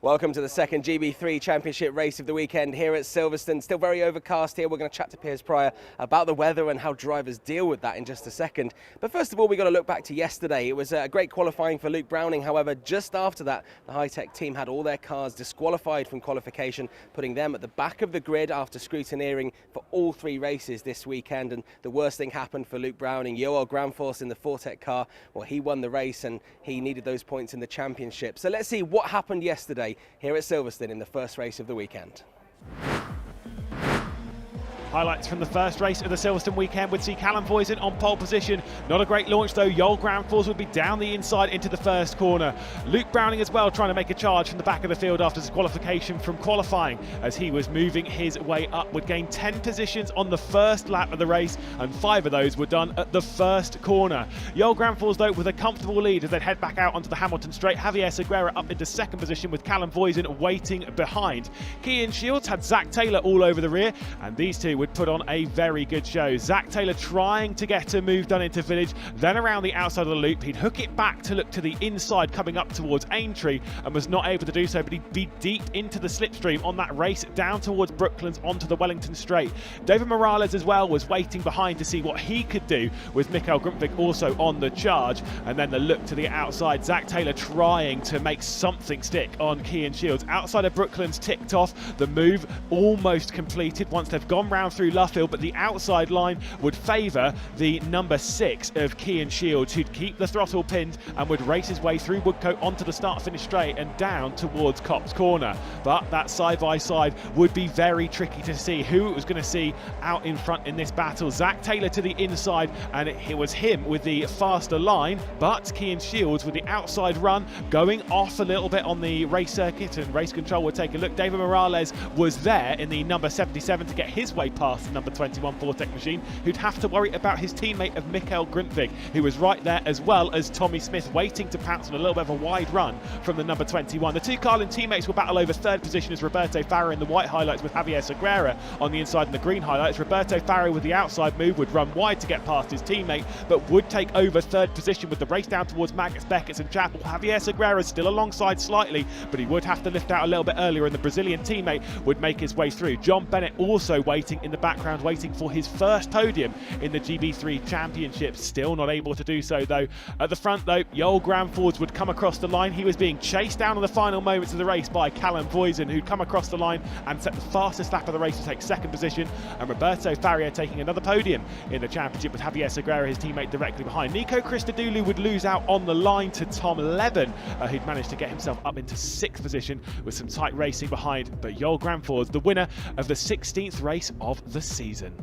Welcome to the second GB3 Championship race of the weekend here at Silverstone. Still very overcast here. We're going to chat to Piers Pryor about the weather and how drivers deal with that in just a second. But first of all, we've got to look back to yesterday. It was a great qualifying for Luke Browning. However, just after that, the high-tech team had all their cars disqualified from qualification, putting them at the back of the grid after scrutineering for all three races this weekend. And the worst thing happened for Luke Browning. Joel Granfors in the Fortec car, well, he won the race and he needed those points in the championship. So let's see what happened yesterday here at Silverstone in the first race of the weekend. Highlights from the first race of the Silverstone weekend would see Callum Voisin on pole position. Not a great launch though. Joel Granfors would be down the inside into the first corner. Luke Browning as well trying to make a charge from the back of the field after disqualification from qualifying as he was moving his way up. Would gain 10 positions on the first lap of the race and 5 of those were done at the first corner. Joel Granfors though with a comfortable lead as they'd head back out onto the Hamilton straight. Javier Segura up into second position with Callum Voisin waiting behind. Cian Shields had Zach Taylor all over the rear and these two would put on a very good show. Zach Taylor trying to get a move done into Village, then around the outside of the loop. He'd hook it back to look to the inside coming up towards Aintree and was not able to do so, but he'd be deep into the slipstream on that race down towards Brooklands onto the Wellington Straight. David Morales as well was waiting behind to see what he could do with Mikael Grundvig also on the charge, and then the look to the outside. Zach Taylor trying to make something stick on Cian Shields. Outside of Brooklands ticked off, the move almost completed once they've gone round through Luffield, but the outside line would favour the number 6 of Cian Shields, who'd keep the throttle pinned and would race his way through Woodcote onto the start-finish straight and down towards Copse Corner. But that side-by-side would be very tricky to see who it was going to see out in front in this battle. Zach Taylor to the inside, and it was him with the faster line, but Cian Shields with the outside run going off a little bit on the race circuit, and race control would take a look. David Morales was there in the number 77 to get his way past the number 21 Fortec machine, who'd have to worry about his teammate of Mikael Grundvig, who was right there, as well as Tommy Smith waiting to pounce on a little bit of a wide run from the number 21. The two Carlin teammates will battle over third position as Roberto Farah in the white highlights with Javier Segura on the inside in the green highlights. Roberto Farah with the outside move would run wide to get past his teammate, but would take over third position with the race down towards Maggotts, Beckett and Chapel. Javier Segura is still alongside slightly, but he would have to lift out a little bit earlier, and the Brazilian teammate would make his way through. John Bennett also waiting in the background, waiting for his first podium in the GB3 Championships. Still not able to do so though. At the front though, Joel Granfors would come across the line. He was being chased down in the final moments of the race by Callum Voisin, who'd come across the line and set the fastest lap of the race to take second position, and Roberto Farah taking another podium in the championship with Javier Segura, his teammate, directly behind. Nico Christodoulou would lose out on the line to Tom Levin, who'd managed to get himself up into 6th position with some tight racing behind, but Joel Granfors the winner of the 16th race of the season.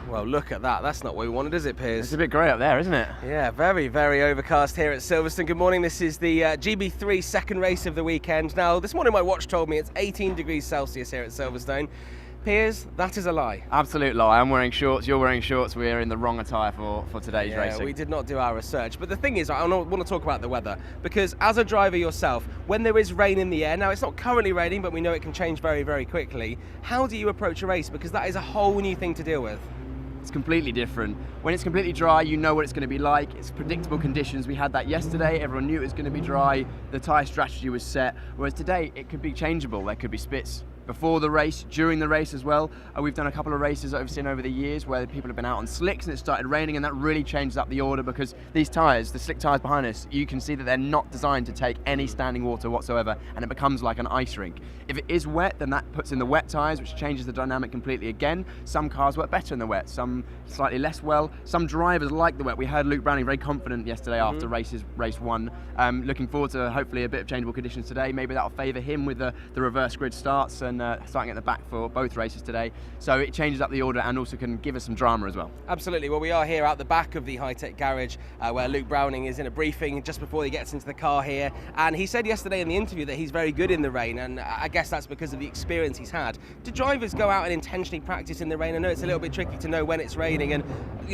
Well, look at that. That's not what we wanted, is it, Piers? It's a bit grey up there, isn't it? Yeah, very, very overcast here at Silverstone. Good morning. This is the GB3 second race of the weekend. Now, this morning my watch told me it's 18 degrees Celsius here at Silverstone. Piers, that is a lie. Absolute lie. I'm wearing shorts, you're wearing shorts. We're in the wrong attire for today's racing. We did not do our research. But the thing is, I want to talk about the weather, because as a driver yourself, when there is rain in the air, now it's not currently raining, but we know it can change very, very quickly. How do you approach a race? Because that is a whole new thing to deal with. It's completely different. When it's completely dry, you know what it's going to be like. It's predictable conditions. We had that yesterday. Everyone knew it was going to be dry. The tyre strategy was set. Whereas today, it could be changeable. There could be spits before the race, during the race as well. We've done a couple of races that I've seen over the years where people have been out on slicks and it started raining, and that really changes up the order because these tyres, the slick tyres behind us, you can see that they're not designed to take any standing water whatsoever, and it becomes like an ice rink. If it is wet, then that puts in the wet tyres, which changes the dynamic completely again. Some cars work better in the wet, some slightly less well. Some drivers like the wet. We heard Luke Browning very confident yesterday after race 1. Looking forward to hopefully a bit of changeable conditions today. Maybe that'll favour him with the reverse grid starts and starting at the back for both races today. So it changes up the order and also can give us some drama as well. Absolutely. Well, we are here out the back of the high-tech garage where Luke Browning is in a briefing just before he gets into the car here. And he said yesterday in the interview that he's very good in the rain, and I guess that's because of the experience he's had. Do drivers go out and intentionally practice in the rain? I know it's a little bit tricky to know when it's raining, and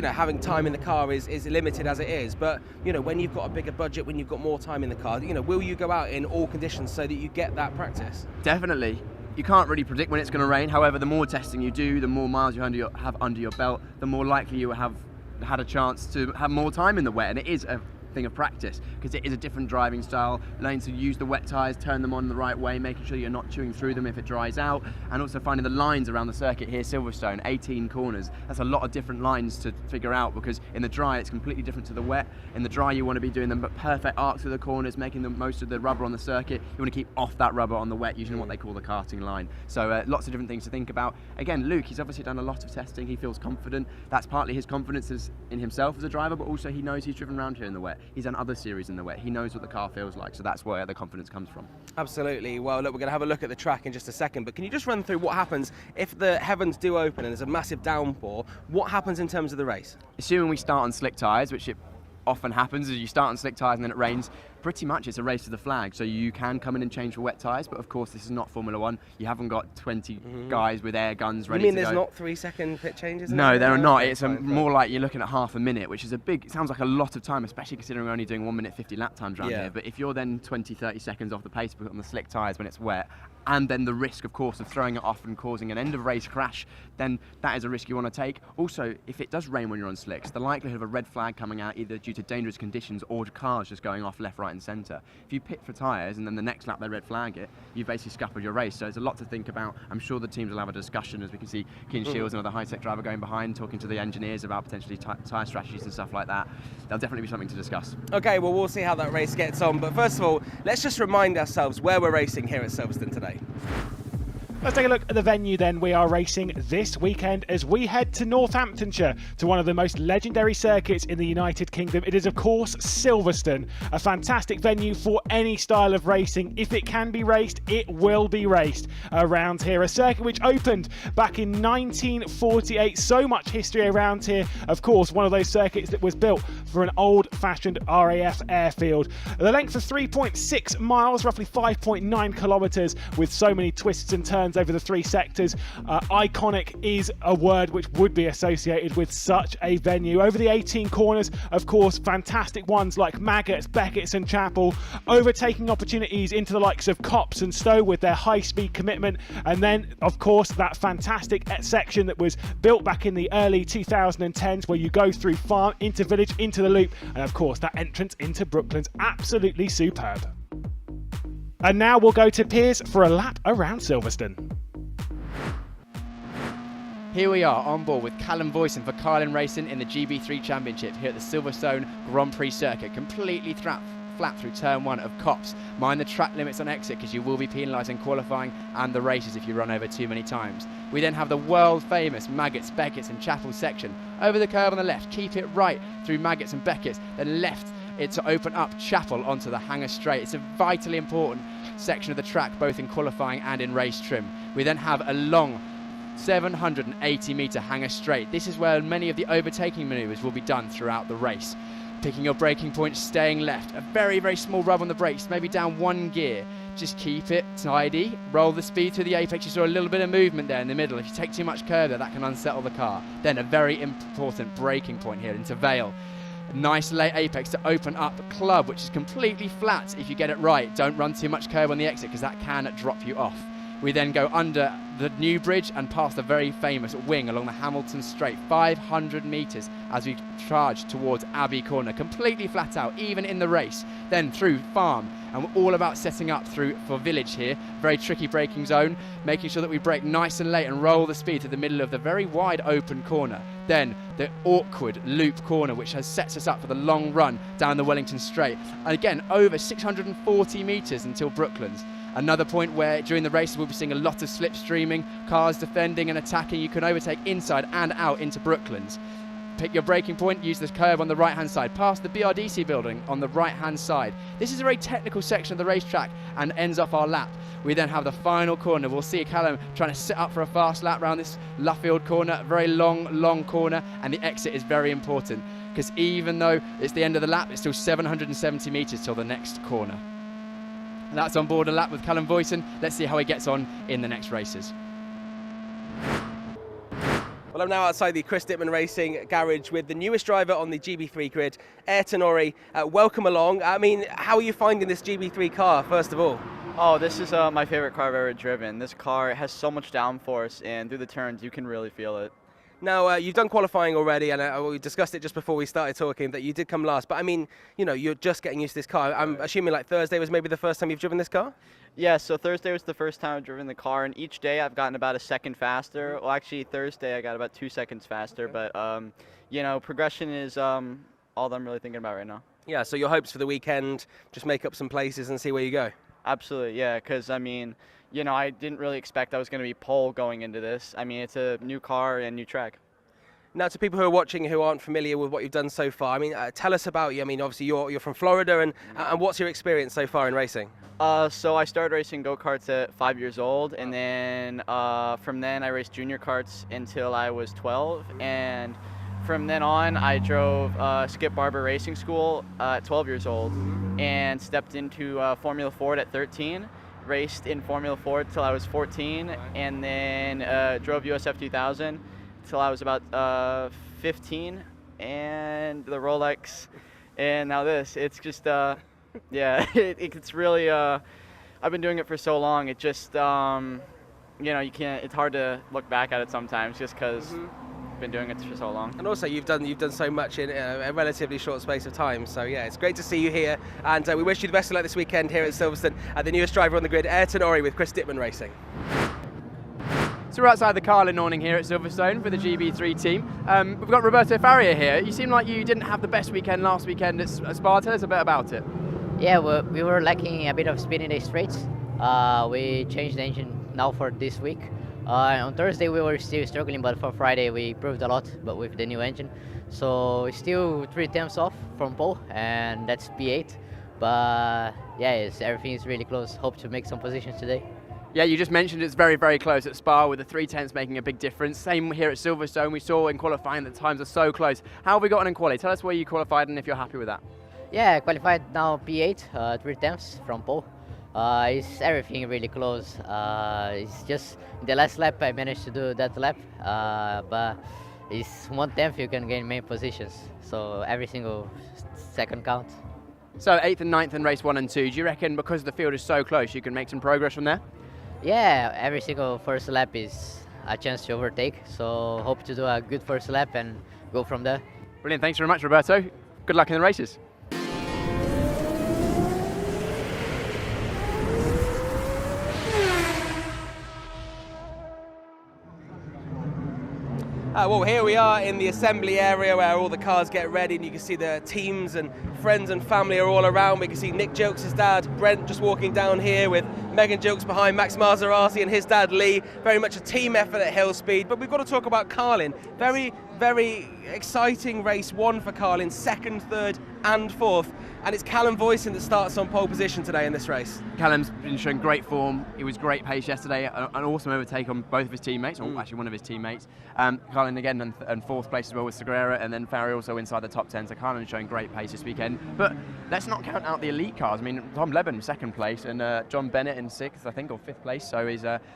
having time in the car is limited as it is. But when you've got a bigger budget, when you've got more time in the car, will you go out in all conditions so that you get that practice? Definitely. You can't really predict when it's going to rain. However, the more testing you do, the more miles you have under your belt, the more likely you have had a chance to have more time in the wet. And it is a thing of practice, because it is a different driving style, learning to use the wet tyres, turn them on the right way, making sure you're not chewing through them if it dries out, and also finding the lines around the circuit here, Silverstone, 18 corners. That's a lot of different lines to figure out, because in the dry it's completely different to the wet. In the dry you want to be doing the perfect arcs through the corners, making the most of the rubber on the circuit. You want to keep off that rubber on the wet, using what they call the karting line. So lots of different things to think about. Again, Luke, he's obviously done a lot of testing, he feels confident. That's partly his confidence in himself as a driver, but also he knows he's driven around here in the wet. He's done other series in the wet. He knows what the car feels like, so that's where the confidence comes from. Absolutely. Well, look, we're going to have a look at the track in just a second, but can you just run through what happens if the heavens do open and there's a massive downpour? What happens in terms of the race? Assuming we start on slick tyres, which it often happens, is you start on slick tyres and then it rains, pretty much it's a race to the flag. So you can come in and change for wet tyres, but of course this is not Formula One. You haven't got 20 guys with air guns ready to go. You mean there's not 3-second pit changes? No, there are not. It's more like you're looking at half a minute, which is it sounds like a lot of time, especially considering we're only doing 1 minute 50 lap times around here. But if you're then 20-30 seconds off the pace on the slick tyres when it's wet, and then the risk, of course, of throwing it off and causing an end-of-race crash, then that is a risk you want to take. Also, if it does rain when you're on slicks, the likelihood of a red flag coming out either due to dangerous conditions or cars just going off left, right and centre. If you pit for tyres and then the next lap they red flag it, you've basically scuppered your race. So there's a lot to think about. I'm sure the teams will have a discussion, as we can see Keen Shields, another high-tech driver, going behind, talking to the engineers about potentially tyre strategies and stuff like that. There'll definitely be something to discuss. Okay, well, we'll see how that race gets on. But first of all, let's just remind ourselves where we're racing here at Silverstone today. Let's take a look at the venue then. We are racing this weekend as we head to Northamptonshire, to one of the most legendary circuits in the United Kingdom. It is, of course, Silverstone, a fantastic venue for any style of racing. If it can be raced, it will be raced around here. A circuit which opened back in 1948. So much history around here. Of course, one of those circuits that was built for an old-fashioned RAF airfield. The length of 3.6 miles, roughly 5.9 kilometres, with so many twists and turns over the three sectors. Iconic is a word which would be associated with such a venue. Over the 18 corners, of course, fantastic ones like Maggotts, Beckett's and Chapel, overtaking opportunities into the likes of Copse and Stowe with their high-speed commitment, and then, of course, that fantastic section that was built back in the early 2010s where you go through farm, into village, into the loop, and of course that entrance into Brooklands, absolutely superb. And now we'll go to Piers for a lap around Silverstone. Here we are on board with Callum Voisin for Carlin Racing in the GB3 Championship here at the Silverstone Grand Prix circuit, completely flat through turn 1 of Copse. Mind the track limits on exit, because you will be penalised in qualifying and the races if you run over too many times. We then have the world famous Maggotts, Beckett's and Chapel section. Over the curve on the left, keep it right through Maggotts and Beckett's, then left it to open up Chapel onto the Hanger Straight. It's a vitally important section of the track, both in qualifying and in race trim. We then have a long 780 metre Hanger Straight. This is where many of the overtaking manoeuvres will be done throughout the race. Picking your braking point, staying left. A very, very small rub on the brakes, maybe down 1 gear. Just keep it tidy, roll the speed to the apex. You saw a little bit of movement there in the middle. If you take too much curve there, that can unsettle the car. Then a very important braking point here into Vale. Nice late apex to open up Club, which is completely flat if you get it right. Don't run too much curve on the exit, because that can drop you off. We then go under the new bridge and past the very famous wing along the Hamilton Straight, 500 metres as we charge towards Abbey Corner, completely flat out, even in the race. Then through Farm, and we're all about setting up through for Village here, very tricky braking zone, making sure that we brake nice and late and roll the speed to the middle of the very wide open corner. Then the awkward loop corner, which sets us up for the long run down the Wellington Straight. And again, over 640 metres until Brooklands. Another point where during the race we'll be seeing a lot of slipstreaming, cars defending and attacking. You can overtake inside and out into Brooklands. Pick your braking point, use the curve on the right hand side, past the BRDC building on the right hand side. This is a very technical section of the racetrack and ends off our lap. We then have the final corner. We'll see Callum trying to set up for a fast lap around this Luffield corner, a very long corner, and the exit is very important, because even though it's the end of the lap, it's still 770 metres till the next corner. And that's on board a lap with Callum Voisin. Let's see how he gets on in the next races. Well, I'm now outside the Chris Dittman Racing garage with the newest driver on the GB3 grid, Ayrton Orry. Welcome along. I mean, how are you finding this GB3 car, first of all? Oh, this is my favorite car I've ever driven. This car has so much downforce, and through the turns, you can really feel it. Now, you've done qualifying already, and we discussed it just before we started talking that you did come last. But I mean, you know, you're just getting used to this car. I'm assuming like Thursday was maybe the first time you've driven this car? Yeah, so Thursday was the first time I've driven the car, and each day I've gotten about a second faster. Well, actually, Thursday I got about 2 seconds faster, but, you know, progression is all that I'm really thinking about right now. Yeah, so your hopes for the weekend, just make up some places and see where you go? Absolutely, yeah, because, I mean, you know, I didn't really expect I was going to be pole going into this. I mean, it's a new car and new track. Now, to people who are watching who aren't familiar with what you've done so far, I mean, tell us about you. I mean, obviously you're from Florida, and what's your experience so far in racing? So I started racing go-karts at 5 years old, and then from then I raced junior karts until I was 12, and from then on I drove Skip Barber Racing School at 12 years old, and stepped into Formula Ford at 13. Raced in Formula Ford till I was 14, and then drove USF 2000 till I was about 15, and the Rolex, and now this. It's just, yeah, it's really, I've been doing it for so long, it just, you know, it's hard to look back at it sometimes just because I've been doing it for so long. And also you've done so much in a relatively short space of time, so yeah, it's great to see you here, and we wish you the best of luck this weekend here at Silverstone. The newest driver on the grid, Ayrton Ori with Chris Dittman Racing. So we're outside the Carlin awning here at Silverstone for the GB3 team. We've got Roberto Faria here. You seem like you didn't have the best weekend last weekend at Spa. Tell us a bit about it. Yeah, we were lacking a bit of speed in the straights. We changed the engine now for this week. On Thursday we were still struggling, but for Friday we improved a lot, but with the new engine. So still 3 tenths off from pole, and that's P8. But yeah, everything is really close. Hope to make some positions today. Yeah, you just mentioned it's very, very close at Spa, with the 3 tenths making a big difference. Same here at Silverstone. We saw in qualifying that times are so close. How have we gotten in quali? Tell us where you qualified and if you're happy with that. Yeah, I qualified now P8, 3 tenths from pole. It's everything really close. It's just in the last lap I managed to do that lap, but it's 1 tenth you can gain main positions. So every single second counts. So 8th and 9th in race 1 and 2. Do you reckon because the field is so close you can make some progress from there? Yeah, every single first lap is a chance to overtake, so hope to do a good first lap and go from there. Brilliant, thanks very much, Roberto. Good luck in the races. Well, here we are in the assembly area where all the cars get ready, and you can see the teams and friends and family are all around. We can see Nick Jokes' dad, Brent, just walking down here with Megan Jokes behind, Max Maserati and his dad Lee. Very much a team effort at hill speed. But we've got to talk about Carlin. Very, very exciting race 1 for Carlin, 2nd, 3rd and 4th. And it's Callum Voisin that starts on pole position today in this race. Callum's been showing great form. He was great pace yesterday, an awesome overtake on both of his teammates, or actually one of his teammates. Carlin again and 4th place as well with Segura, and then Faria also inside the top 10. So Carlin's showing great pace this weekend. But let's not count out the elite cars. I mean, Tom Leben 2nd place, and John Bennett in 6th, I think, or 5th place. So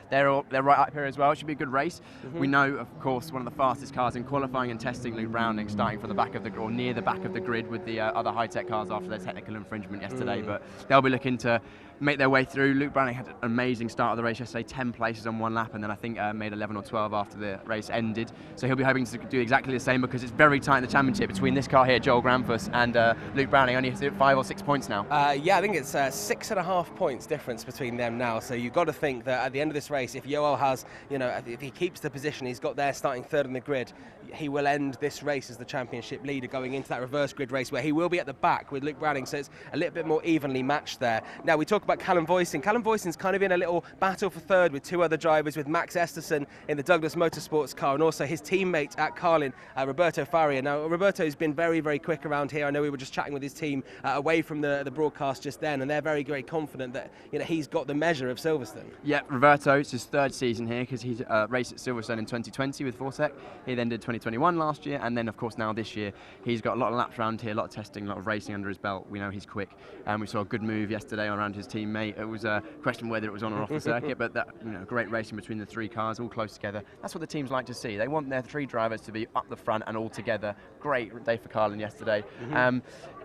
they're right up here as well. It should be a good race. We know, of course, one of the fastest cars in qualifying and testing, Luke Browning, starting from the back of the or near the back of the grid with the other high-tech cars after their technical infringement yesterday. But they'll be looking to make their way through. Luke Browning had an amazing start of the race yesterday, 10 places on 1 lap, and then I think made 11 or 12 after the race ended. So he'll be hoping to do exactly the same, because it's very tight in the championship between this car here, Joel Granfuss, and Luke Browning. Only 5 or 6 points now. Yeah, I think it's 6.5 points difference between them now. So you've got to think that at the end of this race, if Joel has, if he keeps the position he's got there starting 3rd in the grid, he will end this race as the championship leader going into that reverse grid race where he will be at the back with Luke Browning. So it's a little bit more evenly matched there. Now we talk about Callum Voisin. Callum Voisin's kind of in a little battle for 3rd with 2 other drivers, with Max Esterson in the Douglas Motorsports car and also his teammate at Carlin, Roberto Faria. Now Roberto's been very, very quick around here. I know we were just chatting with his team away from the broadcast just then, and they're very, very confident that he's got the measure of Silverstone. Yeah, Roberto, it's his 3rd season here, because he's raced at Silverstone in 2020 with Fortec. He then did 2021 last year, and then of course now this year he's got a lot of laps around here, a lot of testing, a lot of racing under his belt. We know he's quick, and we saw a good move yesterday around his teammate. It was a question whether it was on or off the circuit, but that great racing between the 3 cars, all close together. That's what the teams like to see. They want their 3 drivers to be up the front and all together. Great day for Carlin yesterday.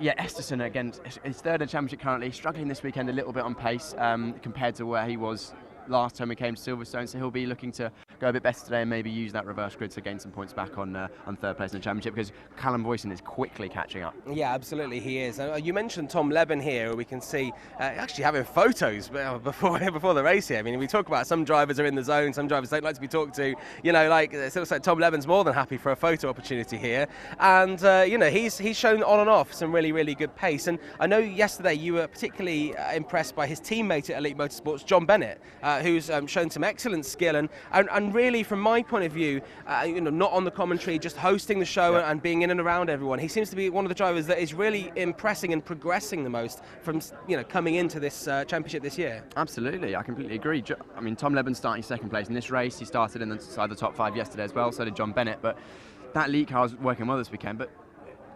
Yeah, Esterson again, his 3rd in the championship currently, struggling this weekend a little bit on pace compared to where he was last time we came to Silverstone, so he'll be looking to go a bit better today and maybe use that reverse grid to gain some points back on third place in the championship, because Callum Voisin is quickly catching up. Yeah, absolutely, he is. You mentioned Tom Leben here, who we can see actually having photos before the race here. I mean, we talk about some drivers are in the zone, some drivers don't like to be talked to. You know, like it looks like Tom Leben's more than happy for a photo opportunity here, and you know, he's shown on and off some really good pace. And I know yesterday you were particularly impressed by his teammate at Elite Motorsports, John Bennett, who's shown some excellent skill and really, from my point of view, you know, not on the commentary, just hosting the show and being in and around everyone. He seems to be one of the drivers that is really impressing and progressing the most from, you know, coming into this championship this year. Absolutely, I completely agree. I mean, Tom Leben's starting second place in this race. He started inside the top 5 yesterday as well, so did John Bennett. But that elite car was working well this weekend. But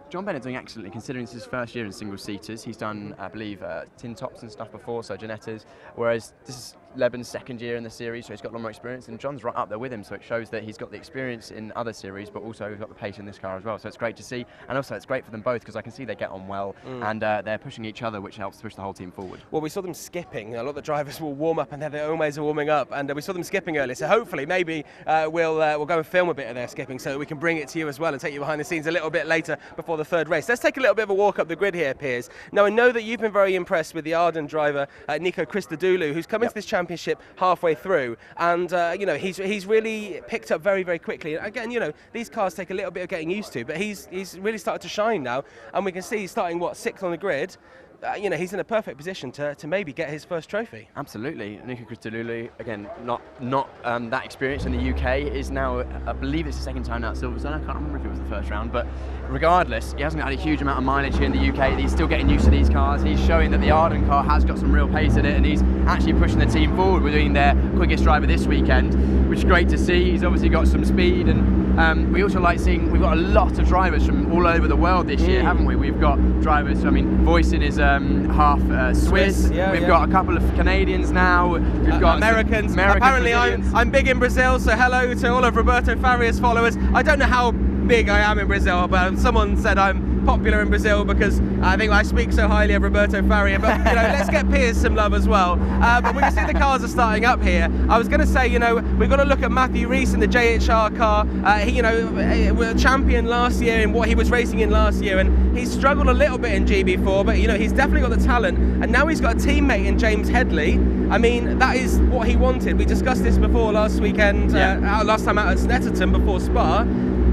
John Bennett doing excellently, considering this is his first year in single-seaters. He's done, I believe, tin tops and stuff before, so Janettas, whereas this is Leben's second year in the series, so he's got a lot more experience, and John's right up there with him, so it shows that he's got the experience in other series, but also he's got the pace in this car as well, so it's great to see. And also it's great for them both, because I can see they get on well, and they're pushing each other, which helps push the whole team forward. Well, we saw them skipping. A lot of the drivers will warm up, and they're always warming up, and we saw them skipping earlier, so hopefully maybe we'll go and film a bit of their skipping so that we can bring it to you as well and take you behind the scenes a little bit later before the third race. Let's take a little bit of a walk up the grid here, Piers. Now, I know that you've been very impressed with the Arden driver, Nico Christodoulou, who's come into this championship halfway through, and you know, he's really picked up very quickly. And again, you know, these cars take a little bit of getting used to, but he's really started to shine now, and we can see he's starting, what, 6th on the grid. You know, he's in a perfect position to maybe get his first trophy. Absolutely. Nico Christodoulou, again, not that experienced in the UK, is now, I believe it's the second time now at Silverstone. I can't remember if it was the first round, but regardless, he hasn't had a huge amount of mileage here in the UK. He's still getting used to these cars. He's showing that the Arden car has got some real pace in it, and he's actually pushing the team forward with being their quickest driver this weekend, which is great to see. He's obviously got some speed, and we also like seeing, we've got a lot of drivers from all over the world this year, haven't we? We've got drivers, I mean, Voisin is half Swiss. We've got a couple of Canadians now. We've got Americans. Apparently, I'm big in Brazil, so hello to all of Roberto Faria's followers. I don't know how big I am in Brazil, but someone said I'm popular in Brazil because I think I speak so highly of Roberto Faria. But you know, let's get Piers some love as well. But we can see the cars are starting up here. I was going to say, you know, we've got to look at Matthew Rees in the JHR car. He, you know, was a champion last year in what he was racing in last year, and he's struggled a little bit in GB4, but you know, he's definitely got the talent. And now he's got a teammate in James Headley. I mean, that is what he wanted. We discussed this before last weekend, last time out at Snetterton before Spa.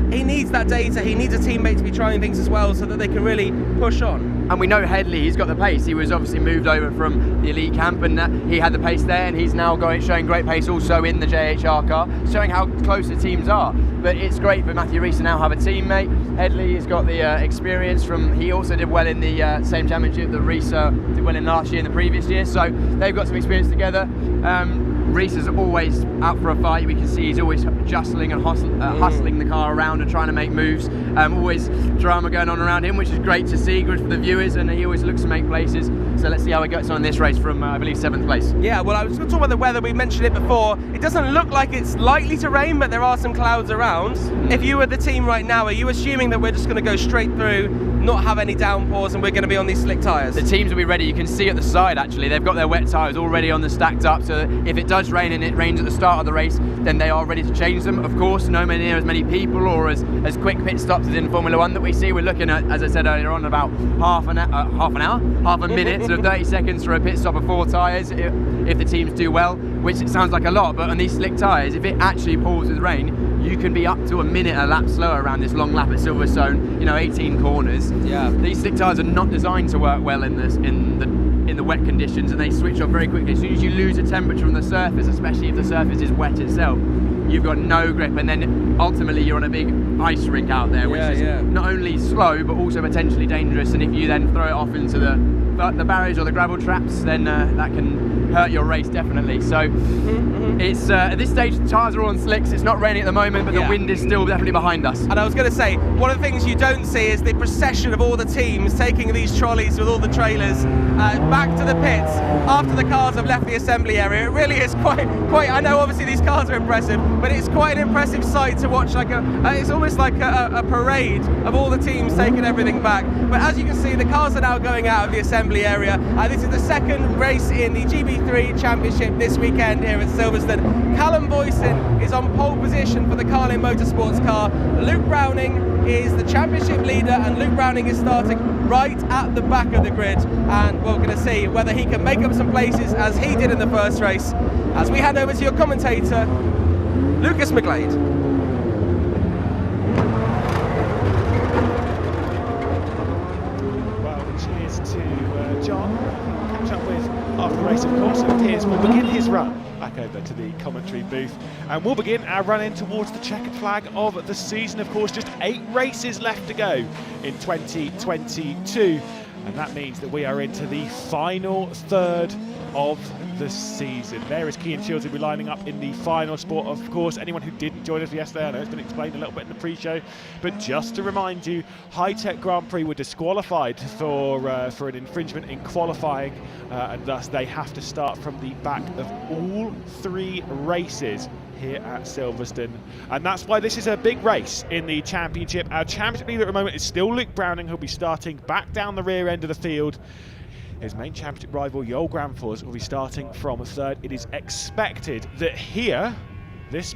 He needs that data, he needs a teammate to be trying things as well so that they can really push on. And we know Headley, he's got the pace. He was obviously moved over from the elite camp, and he had the pace there, and he's now showing great pace also in the JHR car, showing how close the teams are. But it's great for Matthew Rees to now have a teammate. Headley has got the experience from, he also did well in the same championship that Rees did well in last year and the previous year, so they've got some experience together. Rees is always out for a fight. We can see he's always jostling and hustling the car around and trying to make moves. Always drama going on around him, which is great to see, good for the viewers, and he always looks to make places. So let's see how he gets on in this race from, I believe, 7th place. Yeah, well, I was going to talk about the weather. We mentioned it before. It doesn't look like it's likely to rain, but there are some clouds around. If you were the team right now, are you assuming that we're just going to go straight through, not have any downpours, and we're going to be on these slick tyres? The teams will be ready. You can see at the side, actually, they've got their wet tyres already on the stacked up, so if it does rain and it rains at the start of the race, then they are ready to change them. Of course, no near as many people or as quick pit stops as in Formula 1 that we see. We're looking at, as I said earlier on, about half a minute, sort of 30 seconds for a pit stop of 4 tyres if the teams do well, which it sounds like a lot, but on these slick tyres, if it actually pours with rain, you can be up to a minute a lap slower around this long lap at Silverstone, you know, 18 corners. Yeah. These slick tyres are not designed to work well in the wet conditions, and they switch off very quickly. As soon as you lose a temperature on the surface, especially if the surface is wet itself, you've got no grip, and then ultimately you're on a big ice rink out there, which is not only slow but also potentially dangerous. And if you then throw it off into the barriers or the gravel traps, then that can hurt your race definitely. So it's at this stage the tyres are all on slicks. It's not raining at the moment, but the wind is still definitely behind us. And I was going to say, one of the things you don't see is the procession of all the teams taking these trolleys with all the trailers back to the pits after the cars have left the assembly area. It really is quite. I know obviously these cars are impressive, but it's quite an impressive sight to watch. Like it's almost like a parade of all the teams taking everything back. But as you can see, the cars are now going out of the assembly area. This is the second race in the GB3 GB3 Championship this weekend here at Silverstone. Callum Boyson is on pole position for the Carlin Motorsports car. Luke Browning is the championship leader, and Luke Browning is starting right at the back of the grid, and we're going to see whether he can make up some places as he did in the first race, as we hand over to your commentator, Lucas McGlade. Well, cheers to John. We'll catch up with after the race, of course, and Piers will begin his run back over to the commentary booth, and we'll begin our run in towards the checkered flag of the season. Of course, just 8 races left to go in 2022, and that means that we are into the final third of the season. There is Cian Shields who'll be lining up in the final spot. Of course, anyone who didn't join us yesterday, I know it's been explained a little bit in the pre-show, but just to remind you, High Tech Grand Prix were disqualified for an infringement in qualifying, and thus they have to start from the back of all 3 races here at Silverstone, and that's why this is a big race in the championship. Our championship leader at the moment is still Luke Browning, who'll be starting back down the rear end of the field. His main championship rival, Joel Granfors, will be starting from 3rd. It is expected that here, this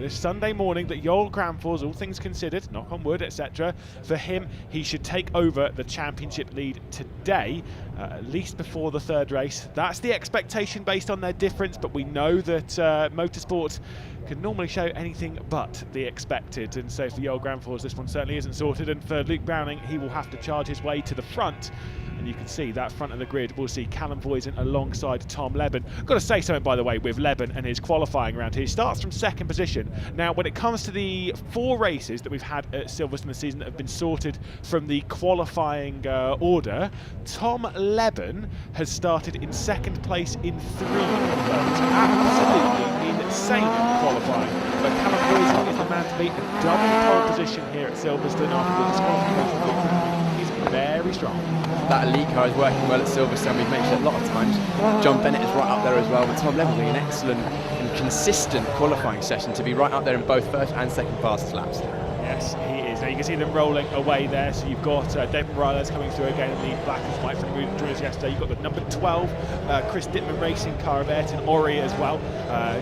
Sunday morning, that Joel Granfors, all things considered, knock on wood, etc., for him, he should take over the championship lead today, at least before the 3rd race. That's the expectation based on their difference, but we know that Motorsports can normally show anything but the expected, and so for Joel Granfors, this one certainly isn't sorted, and for Luke Browning, he will have to charge his way to the front. And you can see that front of the grid, we'll see Callum Boyson alongside Tom Leben. Got to say something, by the way, with Leben and his qualifying round here. He starts from 2nd position. Now, when it comes to the 4 races that we've had at Silverstone this season that have been sorted from the qualifying order, Tom Leben has started in 2nd place in 3 of those. Absolutely insane qualifying. But Callum Boyson is the man to beat, a double pole position here at Silverstone after the disqualification. He's very strong. That elite car is working well at Silverstone. We've mentioned it a lot of times. John Bennett is right up there as well, but Tom Leben doing an excellent and consistent qualifying session to be right up there in both 1st and 2nd fastest laps. Yes, he is. Now you can see them rolling away there. So you've got David Morales coming through again in the black and white from the joined us yesterday. You've got the number 12 Chris Dittman racing car of Ayrton Ori as well.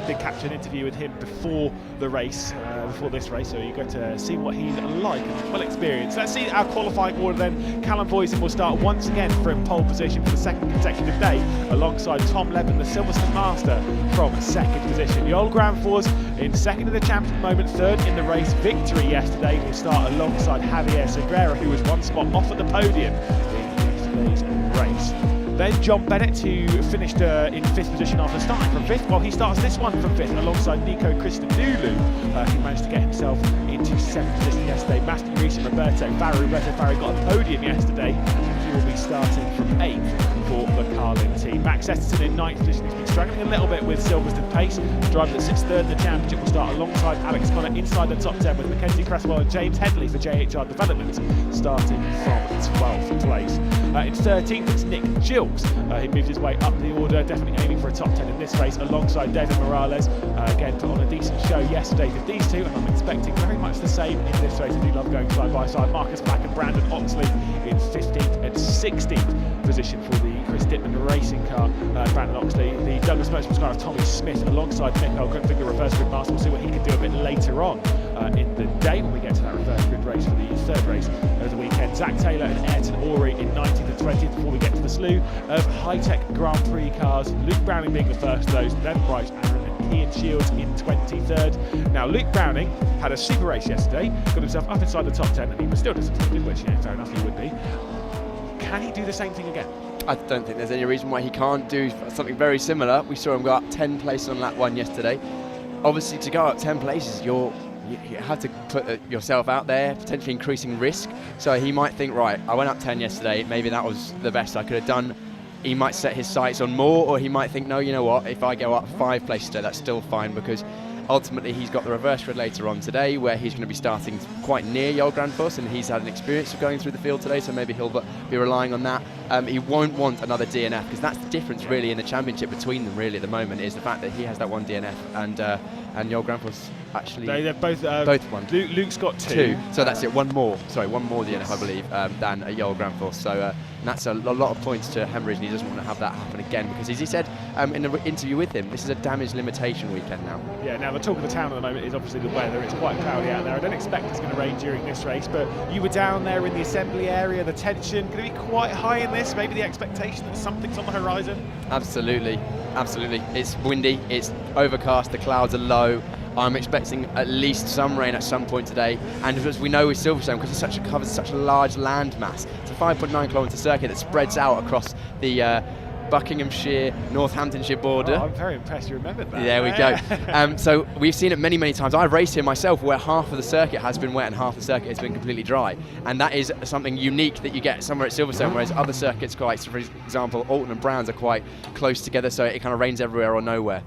Did capture an interview with him before the race, before this race, so you got to see what he's like and well experienced. Let's see our qualifying order then. Callum Boyson will start once again from pole position for the 2nd consecutive day, alongside Tom Leben, the Silverstone master, from 2nd position. Joel Granfors in 2nd in the championship moment, 3rd in the race. Victory yesterday will start alongside Javier Segura, who was 1 spot off at the podium in yesterday's race. Then John Bennett, who finished in 5th position after starting from 5th. Well, he starts this one from 5th alongside Nico Christodoulou, who managed to get himself into 7th position yesterday. Master Reese and Roberto Farri got a podium yesterday, and he will be starting from 8th for the Carlin team. Max Etterton in 9th position. He's been struggling a little bit with Silverstone pace. The driver that sits 3rd in the championship will start alongside Alex Connor inside the top 10, with Mackenzie Cresswell and James Headley for JHR Development starting from 12th place. In 13th, it's Nick Gilles. He moved his way up the order, definitely aiming for a top 10 in this race, alongside David Morales. Again, put on a decent show yesterday with these two, and I'm expecting very much the same in this race. I do love going side by side. Marcus Black and Brandon Oxley in 15th and 16th position for the Chris Dittman racing car. Brandon Oxley, the Douglas Motorsports car of Tommy Smith, alongside Michael Grimfinger, reverse grid master. We'll see what he can do a bit later on in the day when we get to that reverse grid race for the 3rd race of the weekend. Zach Taylor and Ayrton Ori in 19th and 20th before we get to the slew of high-tech Grand Prix cars. Luke Browning being the first of those, then Bryce Aaron and Cian Shields in 23rd. Now, Luke Browning had a super race yesterday, got himself up inside the top 10, and he was still disappointed, which, yeah, fair enough, he would be. Can he do the same thing again? I don't think there's any reason why he can't do something very similar. We saw him go up 10 places on lap 1 yesterday. Obviously, to go up 10 places, you have to put yourself out there, potentially increasing risk. So he might think, right, I went up 10 yesterday, maybe that was the best I could have done. He might set his sights on more, or he might think, no, you know what, if I go up 5 places today, that's still fine, because ultimately he's got the reverse grid later on today, where he's going to be starting quite near Joel Granfors, and he's had an experience of going through the field today, so maybe he'll be relying on that. he won't want another DNF, because that's the difference really in the championship between them really at the moment, is the fact that he has that one DNF and Jarl Granfors actually They're both won. Luke's got two. So that's it. One more DNF, I believe, than Jarl Granfors. So that's a lot of points to Hemorrhage, and he doesn't want to have that happen again, because as he said in the interview with him, this is a damage limitation weekend now. Yeah, now the talk of the town at the moment is obviously the weather. It's quite cloudy out there. I don't expect it's going to rain during this race, but you were down there in the assembly area, the tension going to be quite high in this, maybe the expectation that something's on the horizon? Absolutely. It's windy, it's overcast, the clouds are low. I'm expecting at least some rain at some point today, and as we know with Silverstone, because it covers such a large land mass, it's a 5.9 kilometre circuit that spreads out across the Buckinghamshire, Northamptonshire border. Oh, I'm very impressed you remembered that. There we go. So we've seen it many, many times. I've raced here myself where half of the circuit has been wet and half the circuit has been completely dry, and that is something unique that you get somewhere at Silverstone, whereas other circuits, for example, Alton and Browns, are quite close together, so it kind of rains everywhere or nowhere.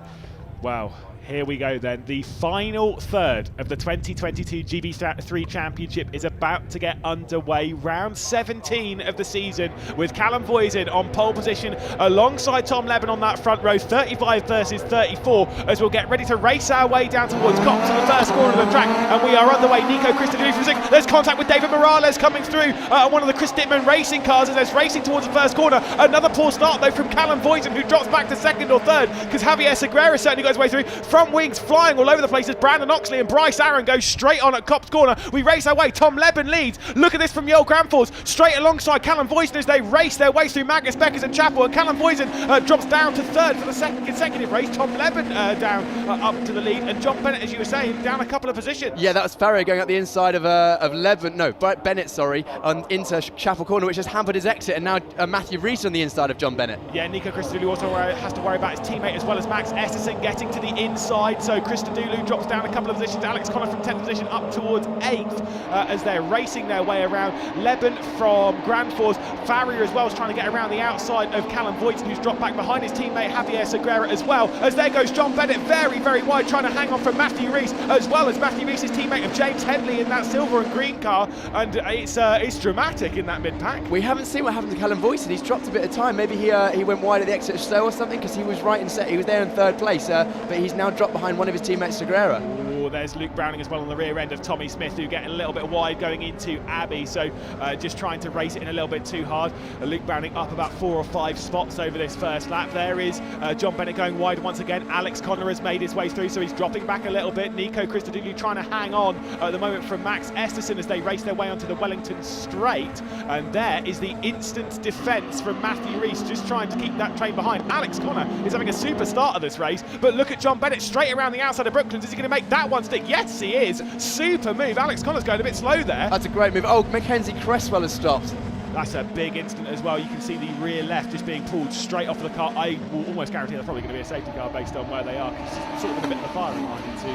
Wow. Here we go then. The final third of the 2022 GB3 Championship is about to get underway. Round 17 of the season, with Callum Voisin on pole position alongside Tom Leben on that front row, 35 versus 34, as we'll get ready to race our way down towards Cops in the first corner of the track. And we are underway. Nico Christodoulou from sixth. There's contact with David Morales coming through on one of the Chris Dittman racing cars as they're racing towards the first corner. Another poor start though from Callum Voisin, who drops back to second or third, because Javier Segura certainly got his way through. Front wings flying all over the place as Brandon Oxley and Bryce Aaron go straight on at Copse corner. We race our way. Tom Leben leads. Look at this from Jarl Granfors, straight alongside Callum Voisin as they race their way through Magnus Beckers and Chapel. And Callum Voisin drops down to third for the second consecutive race. Tom Leben down up to the lead, and John Bennett, as you were saying, down a couple of positions. Yeah, that was Farrier going up the inside of Leben, no, Bennett, sorry, into Chapel corner, which has hampered his exit, and now Matthew Rees on the inside of John Bennett. Yeah, Nico Christodoulou also has to worry about his teammate as well as Max Esterson getting to the inside. So Christodoulou drops down a couple of positions. Alex Connor from 10th position up towards 8th as they're racing their way around. Leben from Granfors. Farrier as well is trying to get around the outside of Callum Voisin, who's dropped back behind his teammate Javier Segura as well. As there goes John Bennett, very, very wide, trying to hang on from Matthew Rees, as well as Matthew Rees' teammate of James Headley in that silver and green car. And it's dramatic in that mid-pack. We haven't seen what happened to Callum Voisin. He's dropped a bit of time. Maybe he went wide at the exit slow or something, because he was right in set. He was there in third place, but he's now dropped behind one of his teammates, Segura. Ooh, there's Luke Browning as well on the rear end of Tommy Smith, who getting a little bit wide going into Abbey, so just trying to race it in a little bit too hard. Luke Browning up about 4 or 5 spots over this first lap. There is John Bennett going wide once again. Alex Connor has made his way through, so he's dropping back a little bit. Nico Christodoulou trying to hang on at the moment from Max Esterson as they race their way onto the Wellington straight. And there is the instant defence from Matthew Rees, just trying to keep that train behind. Alex Connor is having a super start of this race, but look at John Bennett straight around the outside of Brooklands. Is he going to make that one stick? Yes, he is. Super move. Alex Connor's going a bit slow there. That's a great move. Oh, Mackenzie Cresswell has stopped. That's a big incident as well. You can see the rear left just being pulled straight off of the car. I will almost guarantee that's probably going to be a safety car based on where they are. It's sort of a bit of the firing line into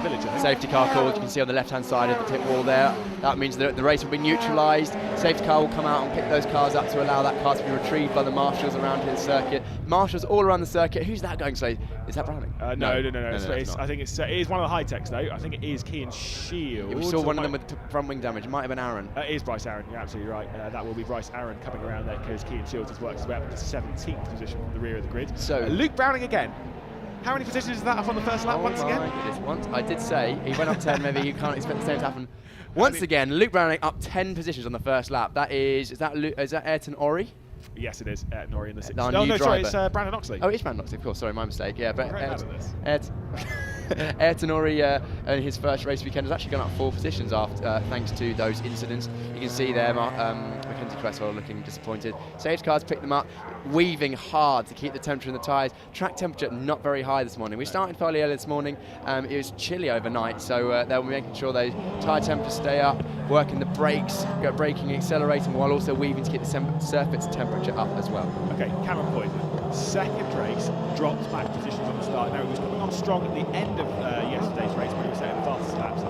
Village, I think. Safety car called. You can see on the left-hand side of the pit wall there. That means that the race will be neutralised. Safety car will come out and pick those cars up to allow that car to be retrieved by the marshals around his circuit. Marshals all around the circuit. Who's that going slow? Is that Browning? No. I think it is one of the high techs though. I think it is Key and Shield. Yeah, we saw one of them with front wing damage. It might have been Aaron. It is Bryce Aaron. You're absolutely right. That will be Bryce Aaron coming around there, because Key and Shields has worked his way up to 17th position from the rear of the grid. So Luke Browning again. How many positions is that up on the first lap once again? Once I did say he went up 10. Maybe you can't expect the same to happen. Once again, Luke Browning up 10 positions on the first lap. That is that Ayrton Ori? Yes, it is. Nori in the 6th. No, sorry, it's Brandon Oxley. Oh, it's Brandon Oxley, of course. Sorry, my mistake. Yeah, but Right, Ayrton Ori in his first race weekend has actually gone up 4 positions after thanks to those incidents. You can see there Mackenzie Cresswell looking disappointed. Safety cars picked them up, weaving hard to keep the temperature in the tyres. Track temperature not very high this morning. We started fairly early this morning. It was chilly overnight, so they'll be making sure those tyre temperatures stay up, working the brakes, braking, accelerating, while also weaving to keep the surface temperature up as well. Okay, Callum Voisin, second race, drops back positions on the start. Now he was coming on strong at the end of yesterday's race when he was setting the fastest laps.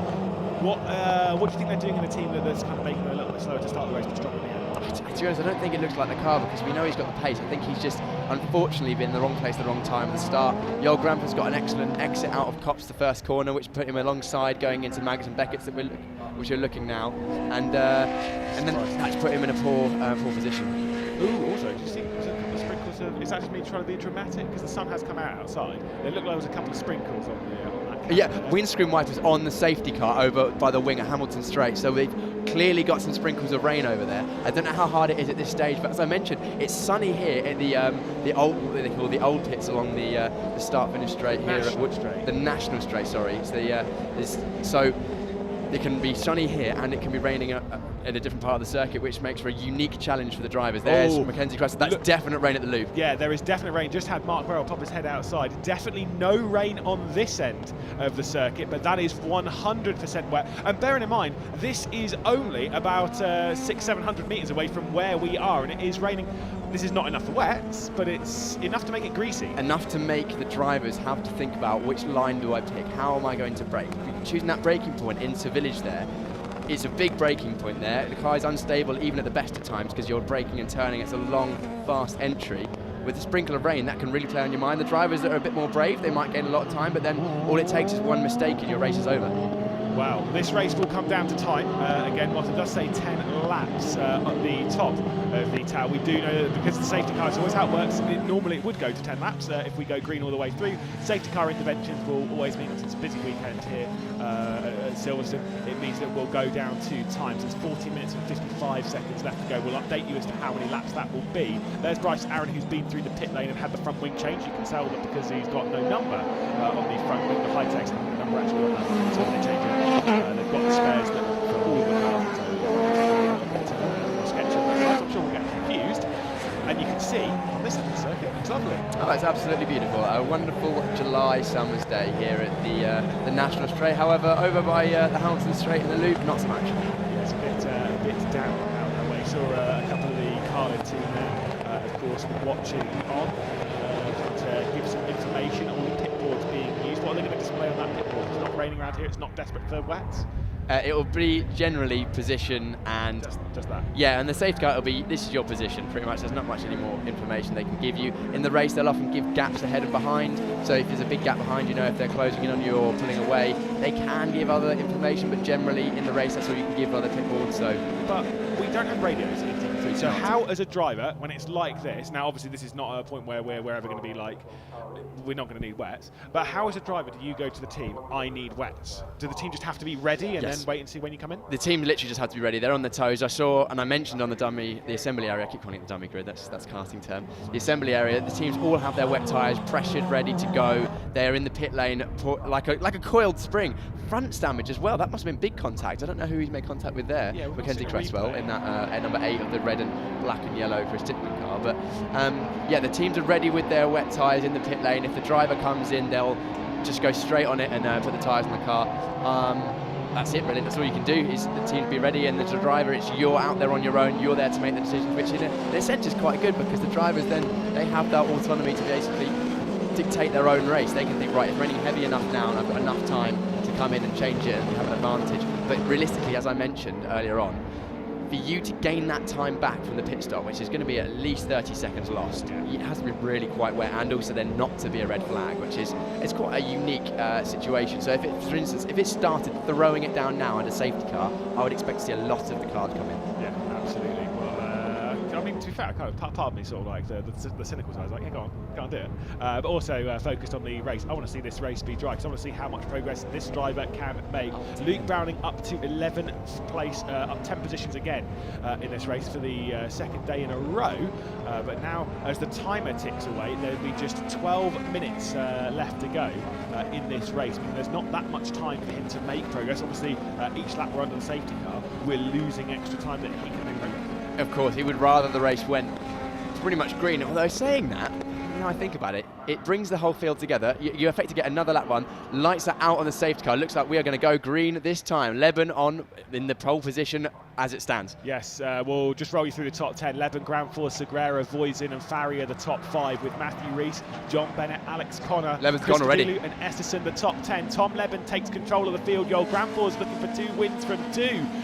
What do you think they're doing in the team that's kind of making it a little bit slower to start the race, but stronger at the end? To be honest, I don't think it looks like the car, because we know he's got the pace. I think he's just unfortunately been in the wrong place at the wrong time at the start. Jarl Granfors got an excellent exit out of Copse the first corner, which put him alongside going into Magnus and Beckett's which are looking now, and then that's put him in a poor position. Ooh, also, do you see there's a couple of sprinkles of... Is that just me trying to be dramatic? Because the sun has come out outside. It looked like there was a couple of sprinkles on that camera. Yeah, windscreen wipers on the safety car over by the wing at Hamilton Straight, so we've clearly got some sprinkles of rain over there. I don't know how hard it is at this stage, but as I mentioned, it's sunny here at the old, what they call the old pits along the start-finish straight here at Wood Straight. The National Straight, sorry. It's so it can be sunny here and it can be raining in a different part of the circuit, which makes for a unique challenge for the drivers. There's Mackenzie Cresswell. That's definite rain at the loop. Yeah, there is definite rain. Just had Mark Burrell pop his head outside. Definitely no rain on this end of the circuit, but that is 100% wet. And bearing in mind, this is only about 600-700 metres away from where we are, and it is raining. This is not enough for wets, but it's enough to make it greasy. Enough to make the drivers have to think about which line do I pick, how am I going to brake. Choosing that braking point into Village there, it's a big braking point there. The car is unstable even at the best of times because you're braking and turning. It's a long, fast entry. With a sprinkle of rain, that can really play on your mind. The drivers that are a bit more brave, they might gain a lot of time, but then all it takes is one mistake and your race is over. Well, this race will come down to time. Again, Martin does say 10 laps at the top of the tower. We do know that because the safety car is always how it works, normally it would go to 10 laps if we go green all the way through. Safety car interventions will always mean that it's a busy weekend here at Silverstone. It means that we'll go down to times. There's 40 minutes and 55 seconds left to go. We'll update you as to how many laps that will be. There's Bryce Aaron, who's been through the pit lane and had the front wing change. You can tell that because he's got no number on the front wing, the high-tech's number actually on that, so they change it. They've got the spares that for all the cars, so sketch of the I'm sure we'll get confused. And you can see on this end of the circuit, it's lovely. Oh, it's absolutely beautiful. A wonderful July summer's day here at the National Straight. However, over by the Hamilton Straight and the Loop, not so much. Yeah, it's a bit down out that way. Saw a couple of the Carlin team there, of course, watching on to give some information on the pit boards being used. What are they going to display on that pit board? It's not raining around here, it's not desperate for wet. It will be generally position and just that. Yeah, and the safety car will be, this is your position pretty much. There's not much any more information they can give you. In the race, they'll often give gaps ahead and behind. So if there's a big gap behind, you know if they're closing in on you or pulling away. They can give other information, but generally in the race, that's all you can give other pit boards. So, but we don't have radios in GB3. So how, as a driver, when it's like this, now obviously this is not a point where we're ever going to be like, we're not going to need wets, but how as a driver do you go to the team, I need wets? Do the team just have to be ready and then wait and see when you come in? The team literally just have to be ready. They're on their toes. I saw, and I mentioned on the assembly area, I keep calling it the dummy grid, that's karting term. The assembly area, the teams all have their wet tyres, pressured, ready to go. They're in the pit lane like a coiled spring. Front damage as well, that must have been big contact. I don't know who he's made contact with there. Yeah, Mackenzie Cresswell in that at number 8 of the red and black and yellow Chris Tickman car. But yeah, the teams are ready with their wet tyres in the pit lane. If the driver comes in, they'll just go straight on it and put the tyres in the car. That's it really, that's all you can do, is the team to be ready, and as a driver it's you're out there on your own, you're there to make the decision, which in a sense is quite good because the drivers then, they have that autonomy to basically dictate their own race. They can think, right, if we're running heavy enough now and I've got enough time to come in and change it and have an advantage. But realistically, as I mentioned earlier on, for you to gain that time back from the pit stop, which is going to be at least 30 seconds lost, it has to be really quite wet, and also then not to be a red flag, which is, it's quite a unique situation. So if it, for instance, if it started throwing it down now under safety car, I would expect to see a lot of the cars come in. Yeah, absolutely. Well, I mean, to be fair, kind of part of me sort of like the cynical side. I was like, yeah, go on do it. But also focused on the race. I want to see this race be dry because I want to see how much progress this driver can make. Luke Browning up to 11th place, up 10 positions again in this race for the second day in a row. But now, as the timer ticks away, there'll be just 12 minutes left to go in this race. I mean, there's not that much time for him to make progress. Obviously, each lap we're under the safety car, we're losing extra time that he can make progress. Of course, he would rather the race went pretty much green. Although saying that, you know, I think about it, it brings the whole field together. You effectively get another lap run, lights are out on the safety car. Looks like we are going to go green this time. Leben on in the pole position as it stands. Yes, we'll just roll you through the top 10. Leben, Granford, Segura, Voisin and Farrier, the top 5 with Matthew Rees, John Bennett, Alex Connor, Leben's gone already. and Esterson, the top 10. Tom Leben takes control of the field. Joel Granford's looking for 2 wins from 2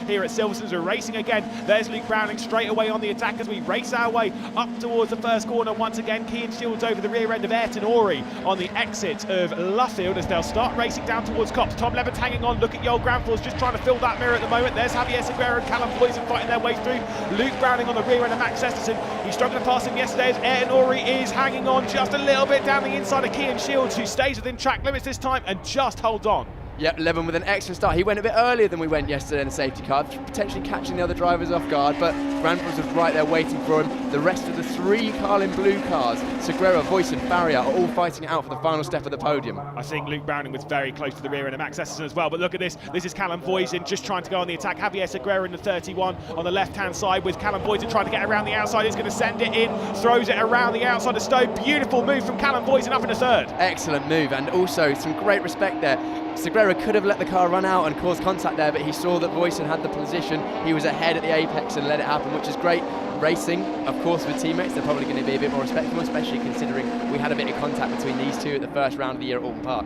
here at Silverstone. We're racing again. There's Luke Browning straight away on the attack as we race our way up towards the first corner. Once again, Kean Shields over the rear end of Ayrton. Ed and Ori on the exit of Luffield as they'll start racing down towards Copse. Tom Levitt's hanging on. Look at Joel Granfors just trying to fill that mirror at the moment. There's Javier Segura and Callum Poison fighting their way through. Luke Browning on the rear end of Max Esterson. He struggled to pass him yesterday as Ed and Ori is hanging on just a little bit down the inside of Cian Shields, who stays within track limits this time and just holds on. Yep, Levin with an extra start. He went a bit earlier than we went yesterday in the safety car, potentially catching the other drivers off guard, but Granfors was right there waiting for him. The rest of the 3 Carlin Blue cars, Segura, Voisin, Farrier, are all fighting it out for the final step of the podium. I think Luke Browning was very close to the rear end of Max Esterson as well, but look at this. This is Callum Voisin just trying to go on the attack. Javier Segura in the 31 on the left-hand side with Callum Voisin trying to get around the outside. He's going to send it in, throws it around the outside of Stowe. Beautiful move from Callum Voisin up in the 3rd. Excellent move, and also some great respect there. Segura could have let the car run out and caused contact there, but he saw that Voisin had the position. He was ahead at the apex and let it happen, which is great racing. Of course, with teammates, they're probably going to be a bit more respectful, especially considering we had a bit of contact between these two at the first round of the year at Alton Park.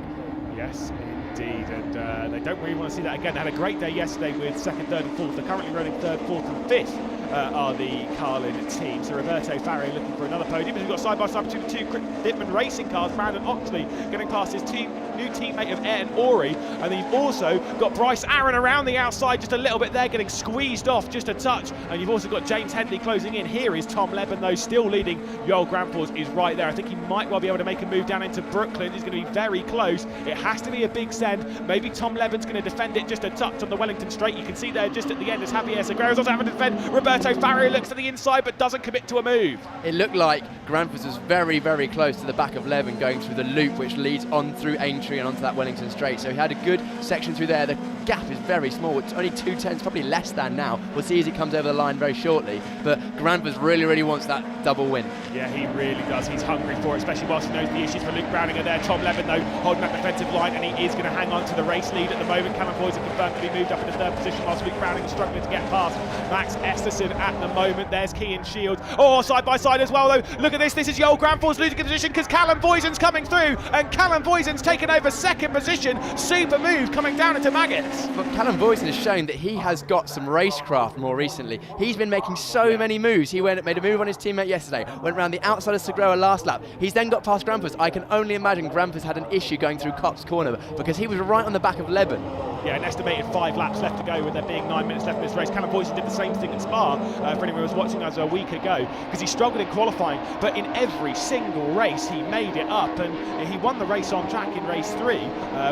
Yes, indeed, and they don't really want to see that again. They had a great day yesterday with 2nd, 3rd and 4th. They're currently running 3rd, 4th and 5th. Are the Carlin team. So Roberto Farrier looking for another podium. We've got side-by-side between the 2 Dittman racing cars. Brandon Oxley getting past his new teammate of Ed and Ori. And then you've also got Bryce Aaron around the outside just a little bit there, getting squeezed off just a touch. And you've also got James Hendley closing in. Here is Tom Levin, though, still leading. Joel Granfors is right there. I think he might well be able to make a move down into Brooklyn. He's going to be very close. It has to be a big send. Maybe Tom Levin's going to defend it just a touch on the Wellington straight. You can see there just at the end as Javier Segura is also having to defend. Roberto Farrier looks to the inside but doesn't commit to a move. It looked like Granfors was very, very close to the back of Levin going through the loop which leads on through Aintree and onto that Wellington straight. So he had a good section through there. The gap is very small. It's only 2 tenths, probably less than now. We'll see as he comes over the line very shortly. But Granfors really, really wants that double win. Yeah, he really does. He's hungry for it, especially whilst he knows the issues for Luke Browning are there. Tom Levin, though, holding that defensive line, and he is going to hang on to the race lead at the moment. Callum Poison confirmed to be moved up into 3rd position whilst Luke Browning is struggling to get past Max Esterson at the moment. There's Cian Shields. Oh, side by side as well, though. Look at this. This is Joel Granfors losing position because Callum Voisin's coming through, and Callum Voisin's taken over 2nd position. Super move coming down into Maggots. But Callum Voisin has shown that he has got some racecraft more recently. He's been making so many moves. He made a move on his teammate yesterday, went round the outside of Segura last lap. He's then got past Granfors. I can only imagine Granfors had an issue going through Copse corner because he was right on the back of Levin. Yeah, an estimated 5 laps left to go with there being 9 minutes left in this race. Callum Voisin did the same thing at Spa for anyone who was watching us a week ago, because he struggled in qualifying, but in every single race he made it up, and he won the race on track in race 3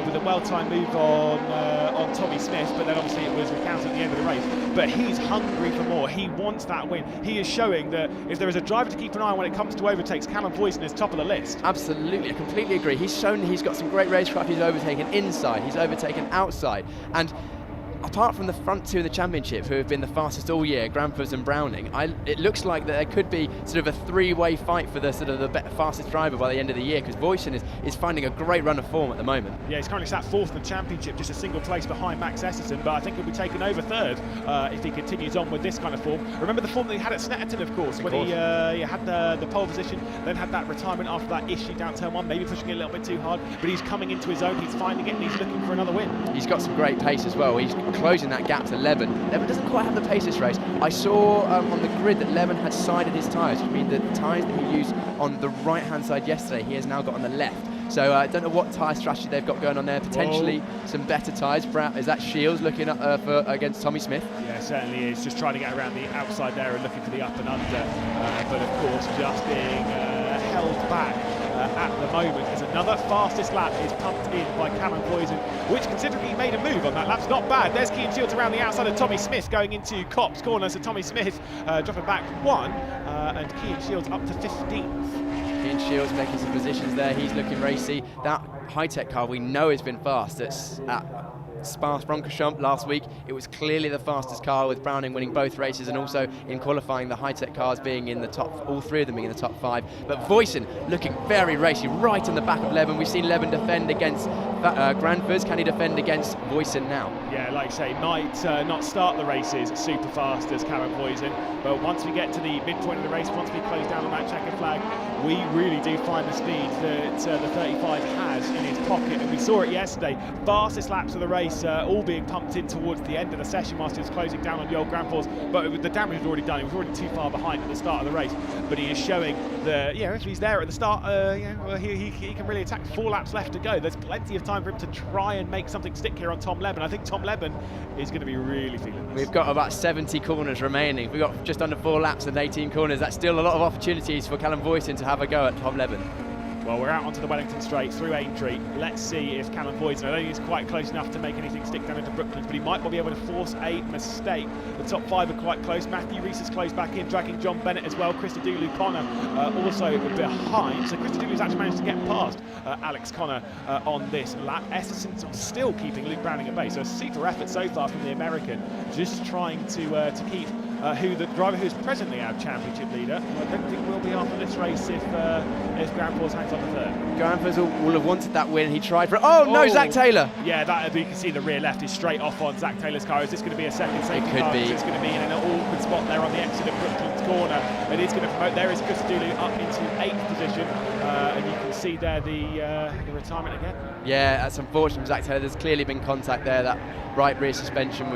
with a well-timed move on Tommy Smith, but then obviously it was recounted at the end of the race. But he's hungry for more. He wants that win. He is showing that if there is a driver to keep an eye on when it comes to overtakes, Callum Voisin is top of the list. Absolutely, I completely agree. He's shown he's got some great racecraft. He's overtaken inside, he's overtaken outside, and apart from the front 2 in the championship, who have been the fastest all year, Granfors and Browning, it looks like that there could be sort of a 3-way fight for the sort of the fastest driver by the end of the year, because Voisin is finding a great run of form at the moment. Yeah, he's currently sat 4th in the championship, just a single place behind Max Esterson, but I think he'll be taken over 3rd if he continues on with this kind of form. Remember the form that he had at Snetterton, of course, when he had the pole position, then had that retirement after that issue down turn 1, maybe pushing it a little bit too hard, but he's coming into his own, he's finding it, and he's looking for another win. He's got some great pace as well. He's closing that gap to Levin. Levin doesn't quite have the pace this race. I saw on the grid that Levin had sided his tyres, which means that the tyres that he used on the right-hand side yesterday, he has now got on the left. So I don't know what tyre strategy they've got going on there. Potentially some better tyres. Is that Shields looking up against Tommy Smith? Yeah, certainly is. Just trying to get around the outside there and looking for the up and under. But of course, just being held back at the moment as another fastest lap is pumped in by Callum Poison, which, considering he made a move on that lap's not bad. There's Cian Shields around the outside of Tommy Smith going into Copse corner, so Tommy Smith dropping back 1 and Cian Shields up to 15th. Cian Shields making some positions there. He's looking racy. That high-tech car we know has been fast at Spa-Francorchamps last week. It was clearly the fastest car, with Browning winning both races, and also in qualifying the high-tech cars being in the top, all 3 of them being in the top 5. But Voisin looking very racy, right in the back of Levin. We've seen Levin defend against Granfors. Can he defend against Voisin now? Yeah, like I say, might not start the races super fast as Callum Voisin, but once we get to the midpoint of the race, once we close down on that checkered flag, we really do find the speed that the 35 has in his pocket, and we saw it yesterday. Fastest laps of the race, all being pumped in towards the end of the session whilst he was closing down on the old Grand Fours, but the damage was already done. He was already too far behind at the start of the race, but he is showing that, if he's there at the start, he can really attack. 4 laps left to go. There's plenty of time for him to try and make something stick here on Tom Leben. I think Tom Leben is going to be really feeling this. We've got about 70 corners remaining. We've got just under 4 laps and 18 corners. That's still a lot of opportunities for Callum Voisin to have a go at Tom Leben. Well, we're out onto the Wellington Straight through Aintree. Let's see if Callum Voisin, I don't think he's quite close enough to make anything stick down into Brooklands, but he might well be able to force a mistake. The top 5 are quite close. Matthew Rees is close back in, dragging John Bennett as well. Christodoulou Connor also behind. So Christodoulou's actually managed to get past Alex Connor on this lap. Esterson's still keeping Luke Browning at bay. So a super effort so far from the American, just trying to keep the driver who is presently our championship leader. I don't think will be after this race if Grand Fours hangs on to third. Grand Fours will have wanted that win. He tried for it. Oh no, Zach Taylor! Yeah, that you can see the rear left is straight off on Zach Taylor's car. Is this going to be a second safety car? It could be. It's going to be in an awkward spot there on the exit of Brooklands corner. It is going to promote. There is Christodoulou up into 8th position, and you can see there the retirement again. Yeah, that's unfortunate for Zach Taylor. There's clearly been contact there. That left rear suspension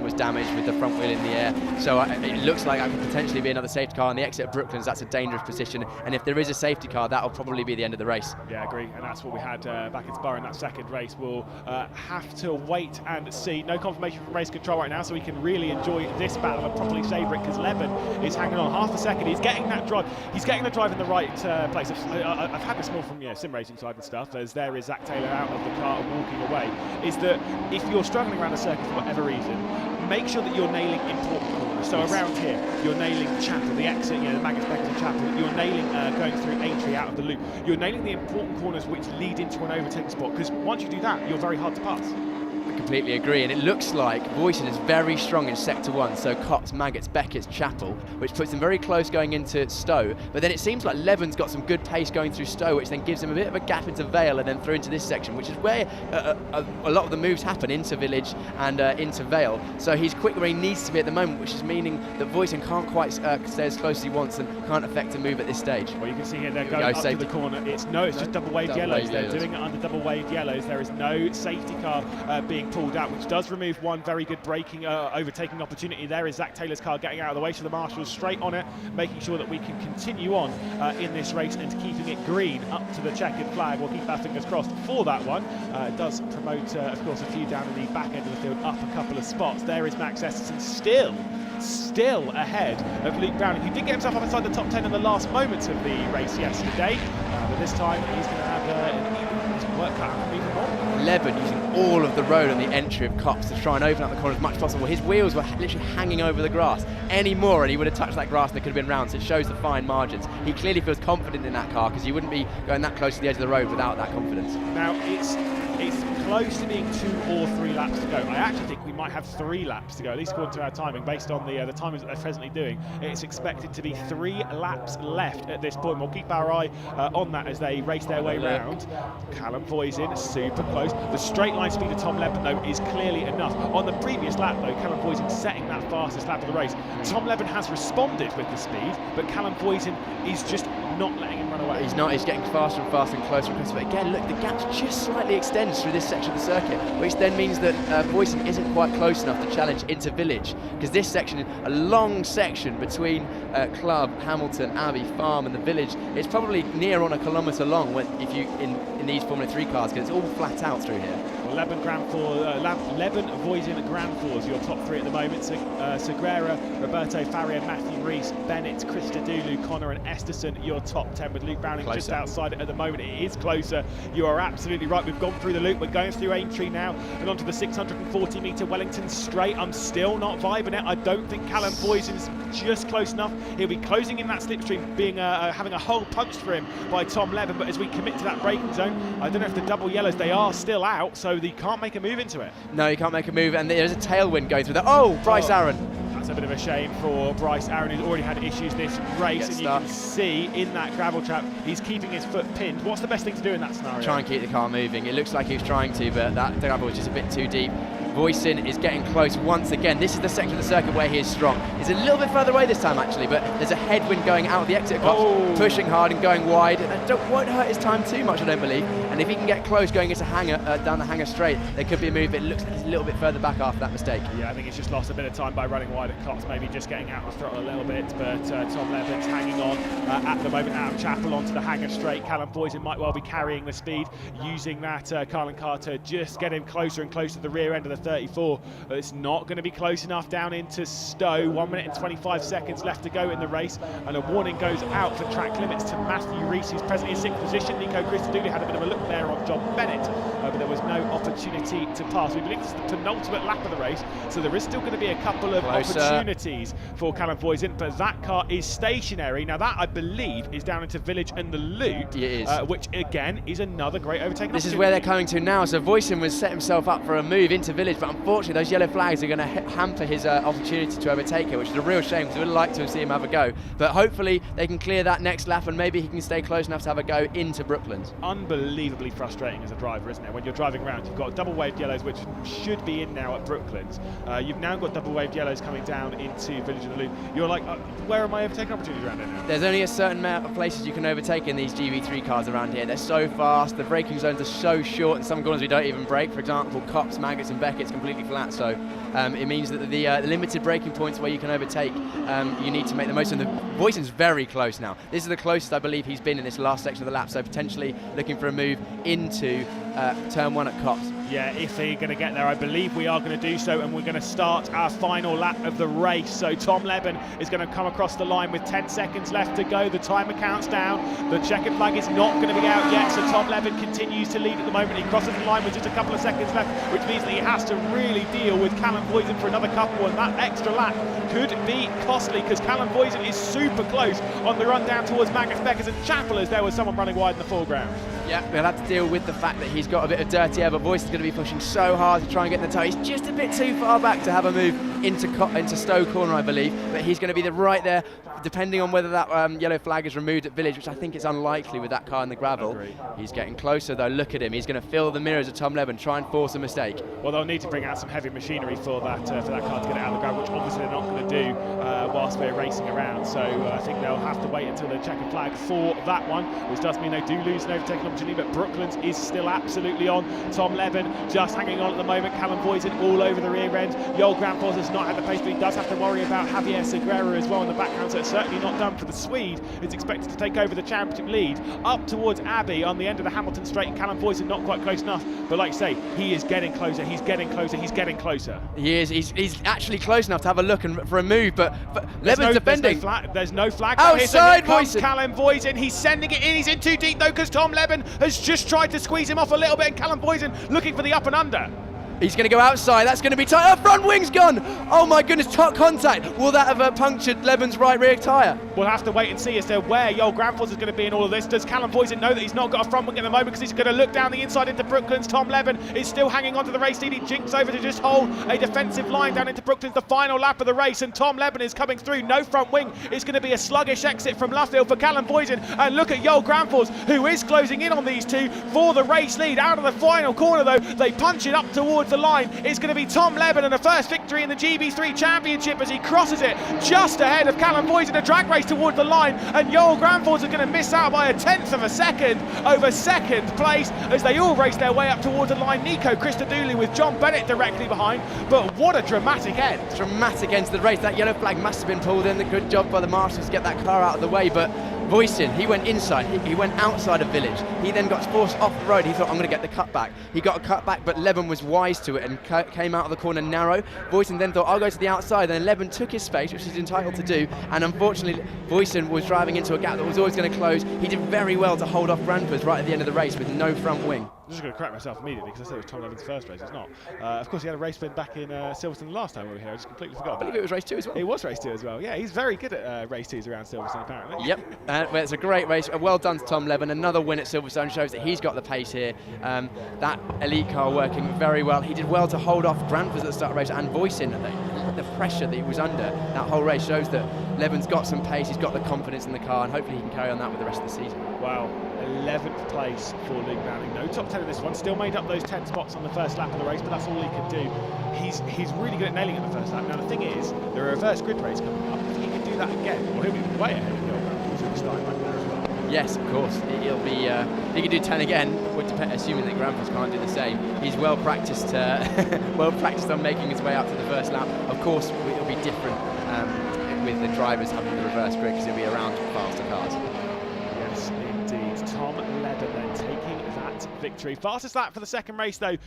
was damaged with the front wheel in the air. So it looks like that could potentially be another safety car on the exit of Brooklands. That's a dangerous position, and if there is a safety car, that'll probably be the end of the race. Yeah, I agree, and that's what we had back in Spa in that second race. We'll have to wait and see. No confirmation from race control right now, so we can really enjoy this battle and properly savour it, because Leben is hanging on half a second. He's getting that drive. He's getting the drive in the right place. I've had this more from sim racing side and stuff, as there is Zach Taylor out of the car and walking away, is that if you're struggling around a circuit for whatever reason, make sure that you're nailing important corners. So around here, you're nailing Chapel, the exit, the Magnus Beckers Chapel. You're nailing going through Aintree out of the loop. You're nailing the important corners which lead into an overtaking spot, because once you do that, you're very hard to pass. Completely agree, and it looks like Voisin is very strong in sector 1, so Cox, Maggots, Beckett's, Chapel, which puts them very close going into Stowe, but then it seems like Leben's got some good pace going through Stowe, which then gives him a bit of a gap into Vale and then through into this section, which is where a lot of the moves happen, into Village and into Vale. So he's quick where he needs to be at the moment, which is meaning that Voisin can't quite stay as close as he wants and can't affect a move at this stage. Well, you can see here they're going up to the corner. It's just double waved yellows. They're doing it under double waved yellows. There is no safety car being pulled out, which does remove one very good braking overtaking opportunity. There is Zach Taylor's car getting out of the way, so the marshals straight on it, making sure that we can continue on in this race and keeping it green up to the checkered flag. We'll keep our fingers crossed for that one. It does promote, of course, a few down in the back end of the field, up a couple of spots. There is Max Esterson still ahead of Luke Browning, who did get himself up inside the top 10 in the last moments of the race yesterday, but this time he's going to have some work cut out even more. Leben using all of the road on the entry of Cox to try and open up the corner as much as possible. His wheels were literally hanging over the grass. Any more and he would have touched that grass and it could have been round, so it shows the fine margins. He clearly feels confident in that car, because you wouldn't be going that close to the edge of the road without that confidence. Now it's close to being 2 or 3 laps to go. I actually think we might have 3 laps to go, at least according to our timing, based on the timings that they're presently doing. It's expected to be 3 laps left at this point. We'll keep our eye on that as they race their way round. Callum Voisin super close. The straight line speed of Tom Leben, though, is clearly enough. On the previous lap, though, Callum Voisin setting that fastest lap of the race. Tom Leben has responded with the speed, but Callum Voisin is just not letting him run away. He's not. He's getting faster and faster and closer and closer. But again, look, the gap just slightly extends through this section of the circuit, which then means that Voisin isn't quite close enough to challenge into Village, because this section, a long section between Club, Hamilton, Abbey, Farm and the Village, it's probably near on a kilometre long if you in these Formula 3 cars, because it's all flat out through here. Well, Leben, Voisin, Grand Fours, your top 3 at the moment. Segura, Roberto Faria, Matthew Rees, Bennett, Christodoulou, Connor and Esterson, your top 10, with Luke Browning just outside it at the moment. It is closer. You are absolutely right. We've gone through the loop. We're going through Aintree now and onto the 640-metre Wellington Straight. I'm still not vibing it. I don't think Callum Voisin's just close enough. He'll be closing in that slipstream, being having a hole punched for him by Tom Leben. But as we commit to that braking zone, I don't know if the double yellows, they are still out, so they can't make a move into it. No, you can't make a move, and there's a tailwind going through there. Oh, Bryce Aaron. That's a bit of a shame for Bryce Aaron, who's already had issues this race, and you can see in that gravel trap he's keeping his foot pinned. What's the best thing to do in that scenario? Try and keep the car moving. It looks like he was trying to, but that gravel was just a bit too deep. Voisin is getting close once again. This is the section of the circuit where he is strong. He's a little bit further away this time actually, but there's a headwind going out of the exit cops, pushing hard and going wide. That won't hurt his time too much, I don't believe. And if he can get close going into hanger, down the hanger straight, there could be a move. It looks like he's a little bit further back after that mistake. Yeah, I think he's just lost a bit of time by running wide at Cops, maybe just getting out of the throttle a little bit, but Tom Levin's hanging on at the moment out of Chapel onto the hanger straight. Callum Voisin might well be carrying the speed, using that Carlin car to just get him closer and closer to the rear end of the 34. But it's not going to be close enough down into Stowe. 1 minute and 25 seconds left to go in the race, and a warning goes out for track limits to Matthew Rees, who's presently in 6th position. Nico Christodoulou had a bit of a look there on John Bennett, but there was no opportunity to pass. We believe this is the penultimate lap of the race, so there is still going to be a couple of opportunities for Callum Voisin, but that car is stationary. Now that, I believe, is down into Village and the Loop, which again is another great overtaking. This is where they're coming to now, so Voisin was set himself up for a move into Village, but unfortunately those yellow flags are going to hamper his opportunity to overtake her, which is a real shame because we would like to see him have a go. But hopefully they can clear that next lap and maybe he can stay close enough to have a go into Brooklands. Unbelievably frustrating as a driver, isn't it? When you're driving around, you've got double waved yellows, which should be in now at Brooklands. You've now got double waved yellows coming down into Village and the Loop. You're like, where are my overtaking opportunities around here now? There's only a certain amount of places you can overtake in these GB3 cars around here. They're so fast, the braking zones are so short, and some corners we don't even brake. For example, Cops, Maggots and Beckett's completely flat, so it means that the limited braking points where you can overtake, you need to make the most of them. Voisin's very close now. This is the closest I believe he's been in this last section of the lap, so potentially looking for a move into turn 1 at Cops. Yeah, if they're going to get there, I believe we are going to do so, and we're going to start our final lap of the race. So Tom Leben is going to come across the line with 10 seconds left to go. The timer counts down. The checkered flag is not going to be out yet, so Tom Leben continues to lead at the moment. He crosses the line with just a couple of seconds left, which means that he has to really deal with Callum Voisin for another couple, and that extra lap could be costly because Callum Voisin is super close on the run down towards Magnus Beckers and Chapel as there was someone running wide in the foreground. Yeah, we'll have to deal with the fact that he's got a bit of dirty air, but Voisin's going to be pushing so hard to try and get the tie. He's just a bit too far back to have a move into Stowe corner, I believe, but he's going to be right there, depending on whether that yellow flag is removed at Village, which I think is unlikely with that car in the gravel. He's getting closer though, look at him, he's going to fill the mirrors of Tom Leben, try and force a mistake. Well, they'll need to bring out some heavy machinery for that car to get it out of the ground, which obviously they're not going to do whilst we're racing around, so I think they'll have to wait until the checkered flag for that one, which does mean they do lose an overtaking opportunity, but Brooklands is still absolutely on. Tom Leben just hanging on at the moment, Callum Voisin all over the rear end. Joel Grandfors has not had the pace, but he does have to worry about Javier Segura as well in the background, so it's certainly not done for the Swede. It's expected to take over the championship lead up towards Abbey on the end of the Hamilton straight. Callum Voisin not quite close enough, but like I say, he is getting closer, he's getting closer, he's getting closer. He is, he's actually close enough to have a look and for a move, but Leben's defending. There's no flag outside here, so Callum Voisin, he's sending it in, he's in too deep though because Tom Leben has just tried to squeeze him off a little bit, and Callum Voisin looking for the up and under. He's going to go outside, that's going to be tight. Oh, front wing's gone! Oh my goodness, top contact. Will that have punctured Leben's right rear tyre? We'll have to wait and see as to where Joel Grandfors is going to be in all of this. Does Callum Voisin know that he's not got a front wing at the moment because he's going to look down the inside into Brooklands? Tom Leben is still hanging on to the race lead. He jinks over to just hold a defensive line down into Brooklands, the final lap of the race, and Tom Leben is coming through. No front wing. It's going to be a sluggish exit from Luffield for Callum Voisin. And look at Joel Grandfors, who is closing in on these two for the race lead. Out of the final corner though, they punch it up towards the line. It's going to be Tom Leben and a first victory in the GB3 Championship as he crosses it just ahead of Callum Voisin, a drag race towards the line, and Joel Grandfors are going to miss out by 1/10 of a second over second place as they all race their way up towards the line. Nico Christodoulou with John Bennett directly behind, but what a dramatic end. Dramatic end to the race. That yellow flag must have been pulled in. A good job by the marshals to get that car out of the way, but Voisin, he went inside, he went outside of Village. He then got forced off the road. He thought, I'm going to get the cut back. He got a cut back, but Leben was wise to it and came out of the corner narrow. Voisin then thought, I'll go to the outside. Then Leben took his space, which he's entitled to do, and unfortunately, Voisin was driving into a gap that was always going to close. He did very well to hold off Grandfors right at the end of the race with no front wing. I'm just going to correct myself immediately because I said it was Tom Leben's first race. It's not. Of course, he had a race win back in Silverstone the last time we were here. I just completely forgot. I believe it was race 2 as well. It was race 2 as well. Yeah, he's very good at race 2s around Silverstone, apparently. Yep, well, it's a great race. Well done to Tom Leben. Another win at Silverstone shows that he's got the pace here. That elite car working very well. He did well to hold off Grandfors at the start of the race and Voisin, I think. the pressure that he was under that whole race shows that Leben's got some pace, he's got the confidence in the car, and hopefully he can carry on that with the rest of the season. Wow, 11th place for Luke Browning. No top 10 in this one. Still made up those 10 spots on the first lap of the race, but that's all he could do. He's really good at nailing it in the first lap. Now the thing is, there are reverse grid race coming up. If he can do that again, well, he'll be way ahead of Neil Brown, so he'll be starting back there as well. Yes, of course. He'll be. If he can do 10 again, assuming that Granfors can't do the same. He's well practiced. Well practiced on making his way up to the first lap. Of course, it'll be different with the drivers having the reverse grid because he'll be around faster cars. Yes, indeed. Tom Leben then taking that victory. Fastest lap for the second race, though,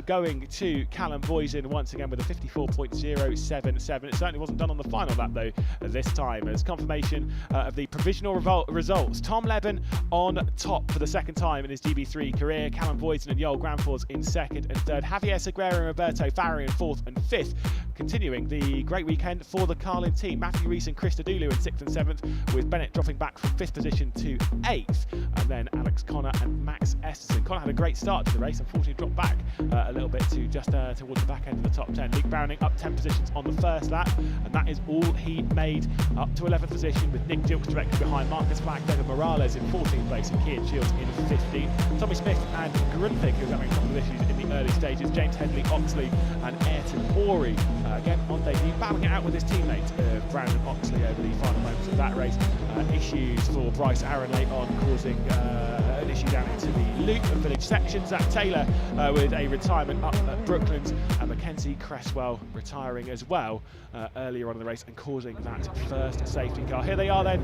going to Callum Voisin once again with a 54.077. It certainly wasn't done on the final lap, though, this time. As confirmation of the provisional results, Tom Leben on top for the second time in his GB3 career. Callum Voisin and Joel Granfors in second and third. Javier Segura and Roberto Farri in fourth and fifth. Continuing the great weekend for the Carlin team. Matthew Rees and Chris Dudulu in sixth and seventh, with Bennett dropping back from fifth position to eighth. And then Alex Connor and Max Esterson. Connor had a great start to the race, unfortunately dropped back a little bit to just towards the back end of the top 10. Luke Browning up 10 positions on the first lap, and that is all he made, up to 11th position, with Nick Dilks directly behind. Marcus Flack, David Morales in 14th place, and Kian Shields in 15th. Tommy Smith and Grunthig, who was having a couple of issues in the early stages. James Headley, Oxley and Ayrton Horry again on debut, battling it out with his teammate Brandon Oxley over the final moments of that race. Issues for Bryce Aaron late on, causing an issue down into the loop and village section. Zach Taylor with a retirement up at Brooklands, and Mackenzie Cresswell retiring as well earlier on in the race and causing that first safety car. Here they are then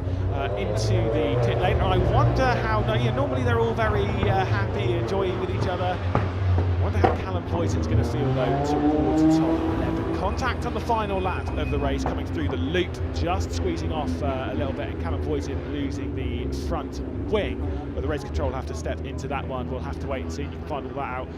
into the pit lane, and I wonder how, normally they're all very happy, enjoying with each other. I wonder how Callum Voisin's going to feel though towards Tom Leben. Contact on the final lap of the race, coming through the loop, just squeezing off a little bit, and Callum Voisin losing the front wing. But the race control will have to step into that one. We'll have to wait and see. You can find all that out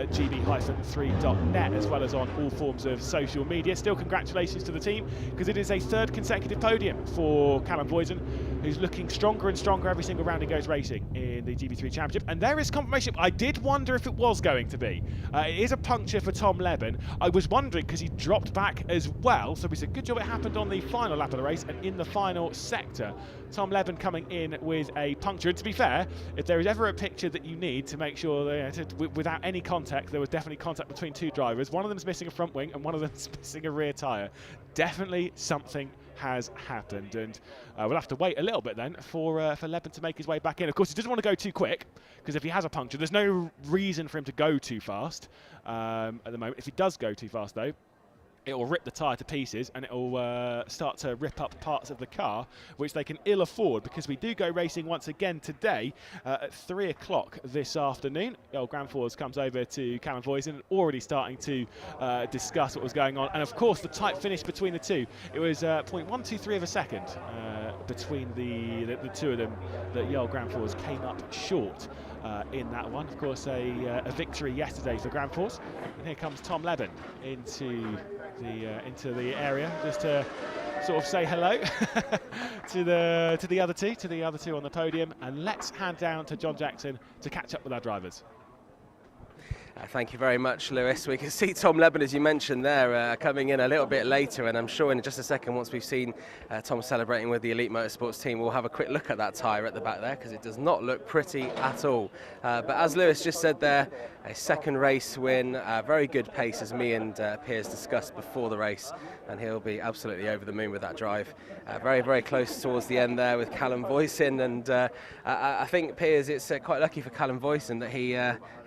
at gb3.net, as well as on all forms of social media. Still, congratulations to the team, because it is a third consecutive podium for Callum Voisin, who's looking stronger and stronger every single round he goes racing in the GB3 Championship. And there is confirmation. I did wonder if it was going to be. It is a puncture for Tom Leben. I was wondering because he dropped back as well, so we said good job it happened on the final lap of the race and in the final sector. Tom Leben coming in with a puncture. And to be fair, if there is ever a picture that you need to make sure that without any contact, there was definitely contact between two drivers. One of them's missing a front wing and one of them's missing a rear tyre. Definitely something has happened, and we'll have to wait a little bit then for Leben to make his way back in. Of course, he doesn't want to go too quick, because if he has a puncture, there's no reason for him to go too fast at the moment. If he does go too fast, though, it will rip the tyre to pieces, and it will start to rip up parts of the car, which they can ill afford, because we do go racing once again today at 3 o'clock this afternoon. Joel Granfors comes over to Callum Voisin, already starting to discuss what was going on. And of course, the tight finish between the two. It was 0.123 of a second between the two of them that Joel Granfors came up short in that one. Of course, a victory yesterday for Granfors. And here comes Tom Leben into the area, just to sort of say hello to the other two on the podium. And let's hand down to John Jackson to catch up with our drivers. Thank you very much, Lewis. We can see Tom Leben, as you mentioned there, coming in a little bit later, and I'm sure in just a second, once we've seen Tom celebrating with the Elite Motorsports team, we'll have a quick look at that tyre at the back there, because it does not look pretty at all. But as Lewis just said there, a second race win, very good pace, as me and Piers discussed before the race, and he'll be absolutely over the moon with that drive. Very, very close towards the end there with Callum Voisin, and I think, Piers, it's quite lucky for Callum Voisin that he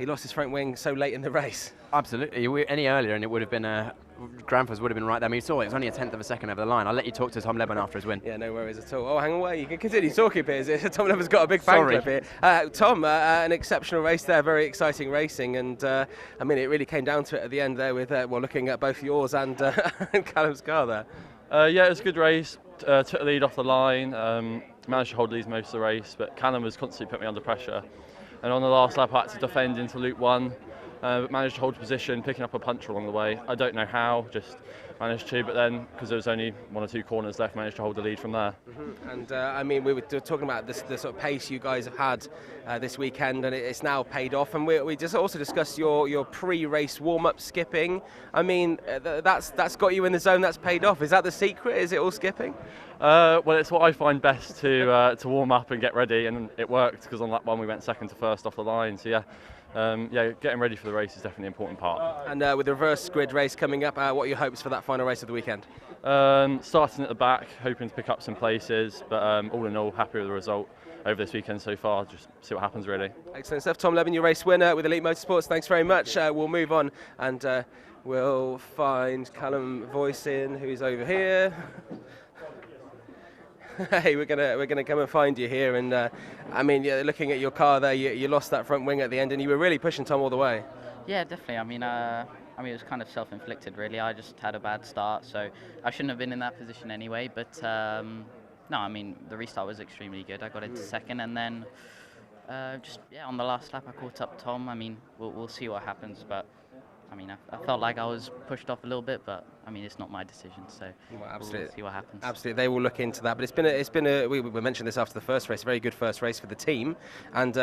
lost his front wing so late in the race. Absolutely. Any earlier and it would have been Granfors would have been right there. I mean, you saw it was only a tenth of a second over the line. I'll let you talk to Tom Leben after his win. Yeah, no worries at all. Oh, hang away. You can continue talking, Piers. Tom Leben's got a big fan club here. Tom, an exceptional race there, very exciting racing, and I mean, it really came down to it at the end there with looking at both yours and Callum's car there. Yeah, it was a good race. Took the lead off the line. Managed to hold leads most of the race, but Callum was constantly putting me under pressure. And on the last lap, I had to defend into loop one. but managed to hold position, picking up a puncher along the way. I don't know how, just managed to, but then because there was only 1 or 2 corners left, managed to hold the lead from there. And I mean, we were talking about the sort of pace you guys have had this weekend, and it's now paid off. And we just also discussed your pre-race warm-up skipping. I mean, that's got you in the zone. That's paid off. Is that the secret? Is it all skipping? Well, it's what I find best to warm up and get ready, and it worked because on that one we went second to first off the line. So yeah, getting ready for the race is definitely an important part. And with the reverse grid race coming up, what are your hopes for that final race of the weekend? Starting at the back, hoping to pick up some places, but all in all, happy with the result over this weekend so far. Just see what happens, really. Excellent stuff. Tom Levin, your race winner with Elite Motorsports. Thanks very much. We'll move on and we'll find Callum Voisin, who's over here. Hey, we're gonna come and find you here, and I mean, looking at your car there, you lost that front wing at the end, and you were really pushing Tom all the way. Yeah, definitely. I mean, it was kind of self-inflicted, really. I just had a bad start, so I shouldn't have been in that position anyway. But no, I mean, the restart was extremely good. I got into second, and then on the last lap, I caught up Tom. I mean, we'll see what happens, but. I mean, I felt like I was pushed off a little bit, but I mean, it's not my decision, so we'll see what happens. Absolutely, they will look into that. But it's been a we mentioned this after the first race, a very good first race for the team, and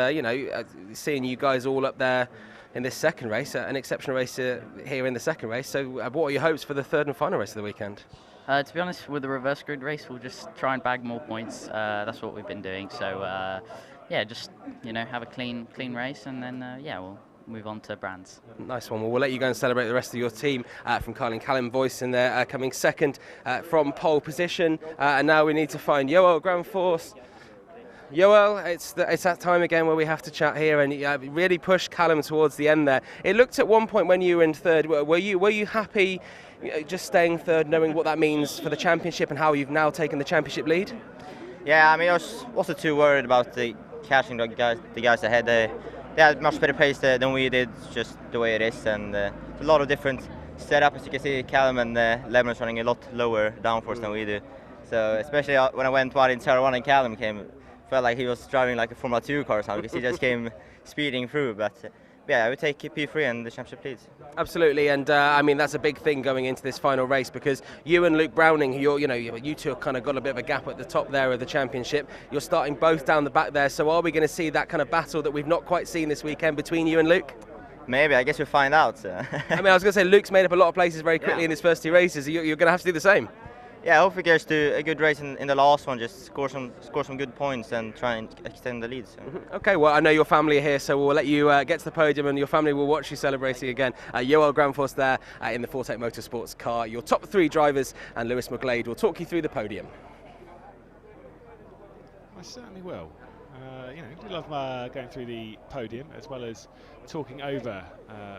seeing you guys all up there in this second race, an exceptional race here in the second race. So, what are your hopes for the third and final race of the weekend? To be honest, with the reverse grid race, we'll just try and bag more points. That's what we've been doing. So, just have a clean race, and then we'll move on to brands. Nice one. Well, we'll let you go and celebrate the rest of your team from Carl and Callum Voisin there, coming second from pole position. And now we need to find Joel Ground Force. Joel, it's that time again where we have to chat here, and really push Callum towards the end there. It looked at one point when you were in third. Were you happy just staying third, knowing what that means for the championship and how you've now taken the championship lead? Yeah, I mean, I was also too worried about catching the guys ahead. They had much better pace than we did, just the way it is, and a lot of different setup. As you can see, Callum and Lemon's running a lot lower downforce than we do. So especially when I went wide in Turn 1 and Callum felt like he was driving like a Formula 2 car or something, because he just came speeding through. But I would take P3 and the championship leads. Absolutely, and I mean, that's a big thing going into this final race, because you and Luke Browning, you two have kind of got a bit of a gap at the top there of the championship. You're starting both down the back there, so are we going to see that kind of battle that we've not quite seen this weekend between you and Luke? Maybe, I guess we'll find out. I mean, I was going to say, Luke's made up a lot of places very quickly in his first 2 races. You're going to have to do the same. Yeah, hopefully gets to a good race in the last one, just score some good points and try and extend the lead. So. Okay, well, I know your family are here, so we'll let you get to the podium, and your family will watch you celebrating again. Joel Grandforce there in the Fortec Motorsports car. Your top 3 drivers, and Lewis McGlade will talk you through the podium. I certainly will. We love going through the podium, as well as talking over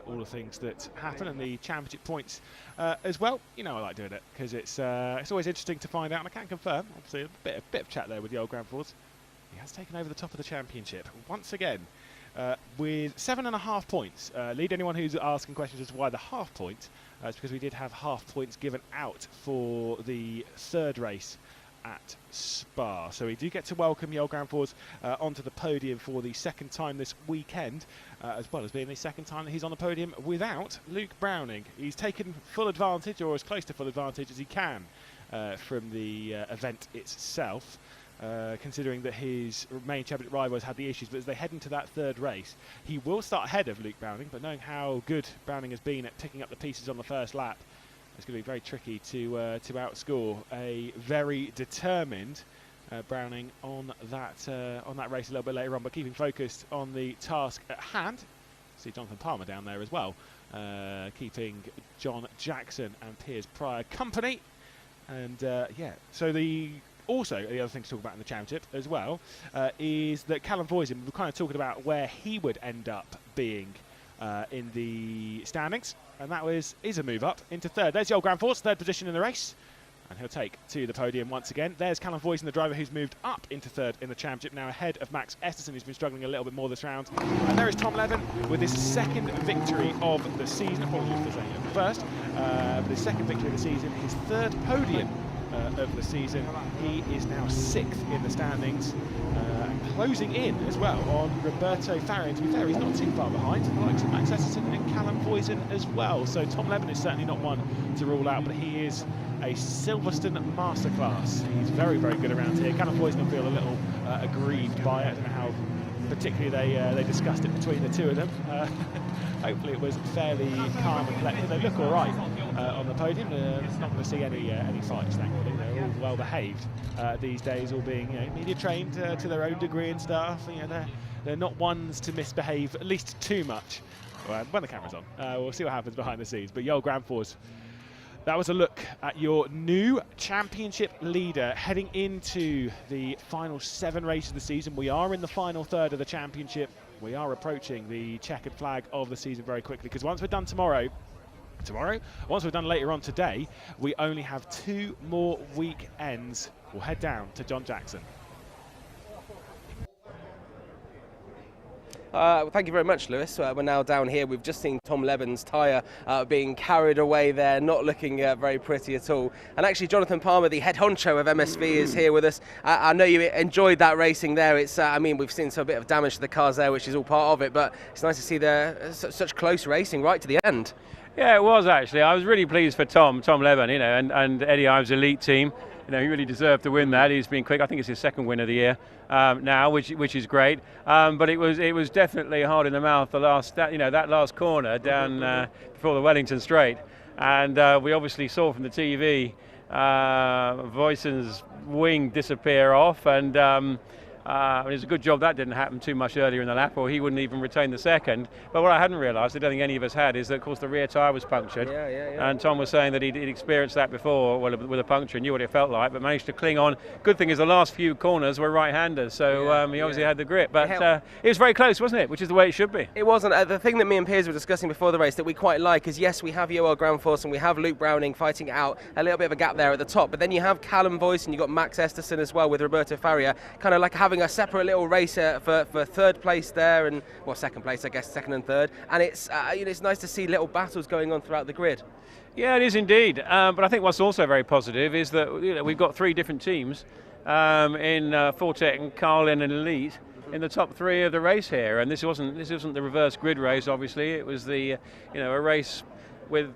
all the things that happen and the championship points as well. I like doing it because it's always interesting to find out, and I can confirm, obviously, a bit of chat there with the old Grandforce. He has taken over the top of the championship once again with 7.5 points. Lead anyone who's asking questions as to why the half point. It's because we did have half points given out for the third race at Spa. So we do get to welcome Joel Grandforce onto the podium for the second time this weekend, as well as being the second time that he's on the podium without Luke Browning. He's taken full advantage, or as close to full advantage as he can, from the event itself, considering that his main championship rivals had the issues. But as they head into that third race, he will start ahead of Luke Browning, but knowing how good Browning has been at picking up the pieces on the first lap, it's going to be very tricky to outscore a very determined Browning on that race a little bit later on. But keeping focused on the task at hand, see Jonathan Palmer down there as well, keeping John Jackson and Piers Pryor company. And so the other thing to talk about in the championship as well is that Callum Voisin, we were kind of talking about where he would end up being in the standings, and that is a move up into third. There's Joel Grandforce, third position in the race, and he'll take to the podium once again. There's Callum Voisin, the driver who's moved up into third in the championship, now ahead of Max Esterson, who's been struggling a little bit more this round. And there is Tom Levin with his second victory of the season. Apologies for saying it first, but his second victory of the season, his third podium start of the season. He is now 6th in the standings, and closing in as well on Roberto Faria. To be fair, he's not too far behind. The likes of Max Esserson and Callum Voisin as well. So Tom Levin is certainly not one to rule out, but he is a Silverstone masterclass. He's very, very good around here. Callum Voisin will feel a little aggrieved by it. I don't know how particularly they discussed it between the two of them. Hopefully it was fairly calm and collected. They look all right on the podium. Not going to see any fights, thankfully. They're all well behaved these days, all being media trained to their own degree and stuff. They're not ones to misbehave, at least too much. Well, when the camera's on, we'll see what happens behind the scenes. But Joel Granfors, that was a look at your new championship leader heading into the final 7 races of the season. We are in the final third of the championship. We are approaching the checkered flag of the season very quickly, because once we're done once we're done later on today, we only have 2 more weekends. We'll head down to John Jackson. Thank you very much, Lewis. We're now down here. We've just seen Tom Levin's tyre being carried away there, not looking very pretty at all. And actually, Jonathan Palmer, the head honcho of MSV, is here with us. I know you enjoyed that racing there. It's, I mean, we've seen some bit of damage to the cars there, which is all part of it, but it's nice to see such close racing right to the end. Yeah, it was actually. I was really pleased for Tom Levin, and Eddie Ives' elite team. He really deserved to win that. He's been quick. I think it's his 2nd win of the year now, which is great. But it was definitely hard in the mouth that last corner down before the Wellington Straight, and we obviously saw from the TV Voisin's wing disappear off, and it was a good job that didn't happen too much earlier in the lap, or he wouldn't even retain the 2nd. But what I hadn't realised, I don't think any of us had, is that of course the rear tyre was punctured. Yeah. And Tom was saying that he'd experienced that before, well, with a puncture, and knew what it felt like, but managed to cling on. Good thing is the last few corners were right-handers, so he obviously had the grip. But it was very close, wasn't it? Which is the way it should be. It wasn't. The thing that me and Piers were discussing before the race that we quite like is, yes, we have Joel Granfors and we have Luke Browning fighting out a little bit of a gap there at the top, but then you have Callum Voisin and you've got Max Esserson as well with Roberto Faria, kind of like having a separate little race for 3rd place there, and well, 2nd place, I guess, 2nd and 3rd, and it's it's nice to see little battles going on throughout the grid. Yeah, it is indeed. But I think what's also very positive is that we've got 3 different teams in Fortec and Carlin and Elite in the top 3 of the race here, and this wasn't the reverse grid race. Obviously, it was the a race with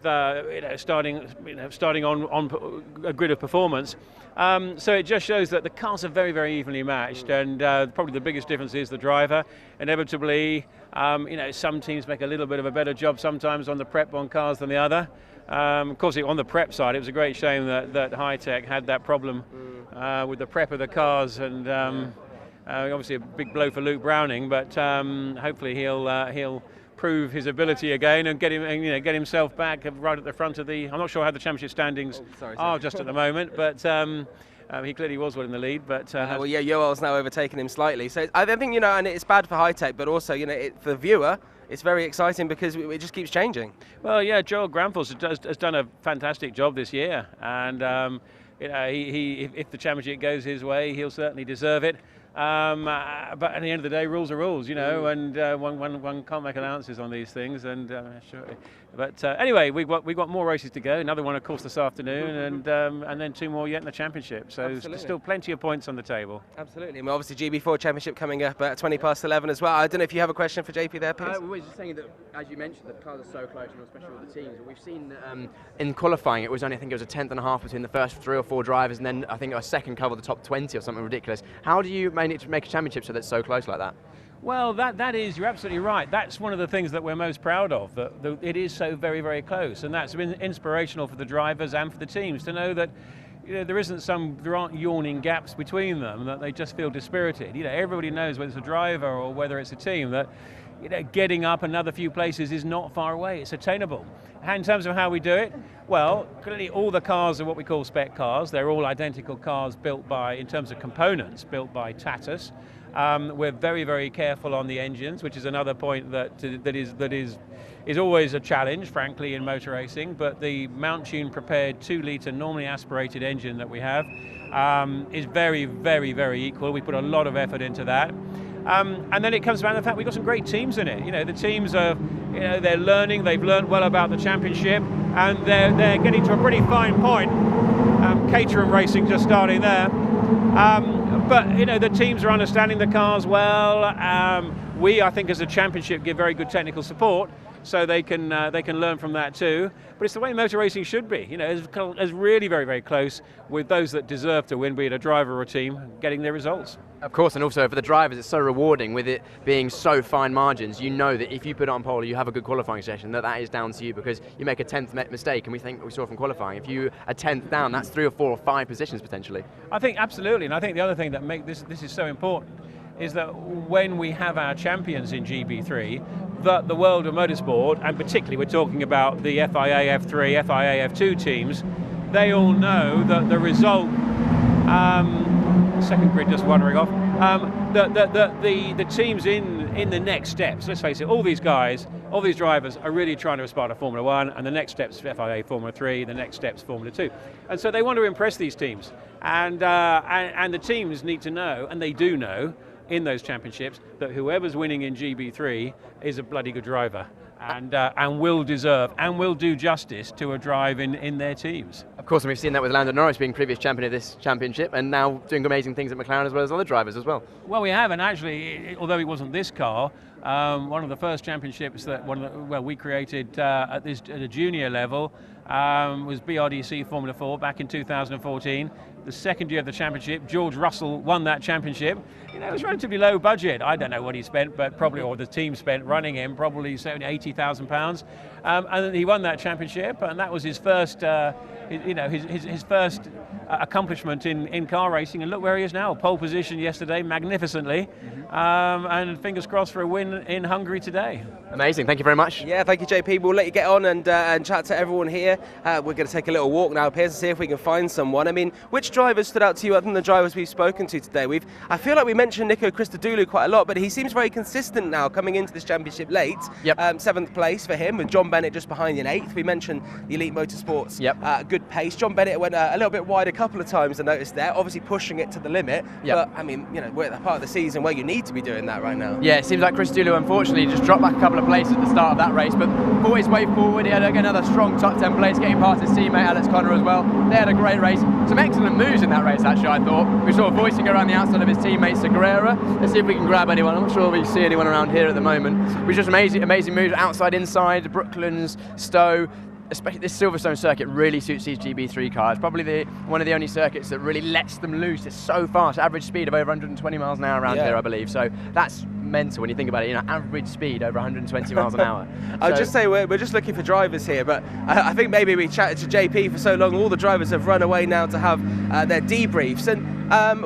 starting on a grid of performance. So it just shows that the cars are very, very evenly matched, and probably the biggest difference is the driver. Inevitably, some teams make a little bit of a better job sometimes on the prep on cars than the other. Of course, on the prep side, it was a great shame that Hi-Tech had that problem with the prep of the cars, and obviously a big blow for Luke Browning, but hopefully he'll prove his ability again and get himself back right at the front of the. I'm not sure how the championship standings are just at the moment, but he clearly was well in the lead. But well, yeah, Joel's now overtaken him slightly. So I don't think and it's bad for Hi-Tech, but also for the viewer, it's very exciting because it just keeps changing. Well, yeah, Joel Granfors has done a fantastic job this year, and he if the championship goes his way, he'll certainly deserve it. But at the end of the day, rules are rules, and one can't make allowances on these things. And but anyway, we've got more races to go. Another one, of course, this afternoon, and then 2 more yet in the championship. So there's still plenty of points on the table. Absolutely. And obviously, Gb4 Championship coming up at 11:20 as well. I don't know if you have a question for JP there, please. We were just saying that, as you mentioned, the cars are so close, especially with the teams. We've seen in qualifying, it was only, I think it was a 10th.5 between the first 3 or 4 drivers, and then I think a second cover of the top 20 or something ridiculous. How do you manage to make a championship so that's so close like that? Well, that is, you're absolutely right. That's one of the things that we're most proud of, that it is so very, very close, and that's been inspirational for the drivers and for the teams to know that there aren't yawning gaps between them, that they just feel dispirited. Everybody knows whether it's a driver or whether it's a team that getting up another few places is not far away. It's attainable. In terms of how we do it, well, clearly all the cars are what we call spec cars. They're all identical cars built by, in terms of components, built by Tatus. We're very, very careful on the engines, which is another point that is always a challenge, frankly, in motor racing. But the Mount Tune prepared 2-litre normally aspirated engine that we have is very, very, very equal. We put a lot of effort into that. And then it comes back to the fact we've got some great teams in it. The teams are, they're learning, they've learned well about the championship, and they're getting to a pretty fine point Caterham Racing just starting there. But you know, the teams are understanding the cars well. We, I think, as a championship, give very good technical support, so they can learn from that too. But it's the way motor racing should be. You know, it's really very, very close with those that deserve to win, be it a driver or a team, getting their results. Of course, and also for the drivers, it's so rewarding with it being so fine margins. You know that if you put it on pole, you have a good qualifying session, that is down to you, because you make a 10th mistake, and we saw from qualifying, if you are 10th down, that's 3 or 4 or 5 positions potentially. I think absolutely, and I think the other thing that makes this is so important is that when we have our champions in GB3, that the world of motorsport, and particularly we're talking about the FIA F3, FIA F2 teams, they all know that the result, second grid just wandering off, the teams in the next steps, let's face it, all these guys, all these drivers are really trying to aspire to Formula 1, and the next step's FIA Formula 3, the next step's Formula 2. And so they want to impress these teams, and the teams need to know, and they do know, in those championships, that whoever's winning in GB3 is a bloody good driver, and will deserve and will do justice to a drive in their teams. Of course, and we've seen that with Lando Norris being previous champion of this championship, and now doing amazing things at McLaren as well as other drivers as well. Well, we have, and actually, although it wasn't this car, one of the first championships that we created at a junior level was BRDC Formula 4 back in 2014. The second year of the championship, George Russell won that championship. You know, it was relatively low budget. I don't know what he spent, but probably, or the team spent running him, probably £80,000. And he won that championship, and that was his first, his first accomplishment in car racing. And look where he is now, pole position yesterday, magnificently, and fingers crossed for a win in Hungary today. Amazing, thank you very much. Yeah, thank you, JP. We'll let you get on and chat to everyone here. We're going to take a little walk now, Piers, to see if we can find someone. I mean, which drivers stood out to you other than the drivers we've spoken to today? I feel like we mentioned Nico Christodoulou quite a lot, but he seems very consistent now coming into this championship late. Yep. 7th place for him, with John Bennett just behind in 8th. We mentioned the Elite Motorsports. Yep. Good pace. John Bennett went a little bit wide a couple of times, I noticed there, obviously pushing it to the limit. Yep. But I mean, you know, we're at the part of the season where you need to be doing that right now. Yeah, it seems like Christodoulou unfortunately just dropped back a couple of places at the start of that race, but fought his way forward. He had another strong top 10 place, getting past his teammate Alex Connor as well. They had a great race. Some excellent moves in that race, actually, I thought. We saw voicing around the outside of his teammate Segurera. Let's see if we can grab anyone. I'm not sure we see anyone around here at the moment. It was just amazing moves, outside, inside, Brooklands, Stowe. Especially this Silverstone circuit really suits these GB3 cars. Probably one of the only circuits that really lets them loose. It's so fast, average speed of over 120 miles an hour around here, I believe. So that's mental when you think about it. You know, average speed over 120 miles an hour. I'll just say we're just looking for drivers here, but I think maybe we chatted to JP for so long. All the drivers have run away now to have their debriefs, and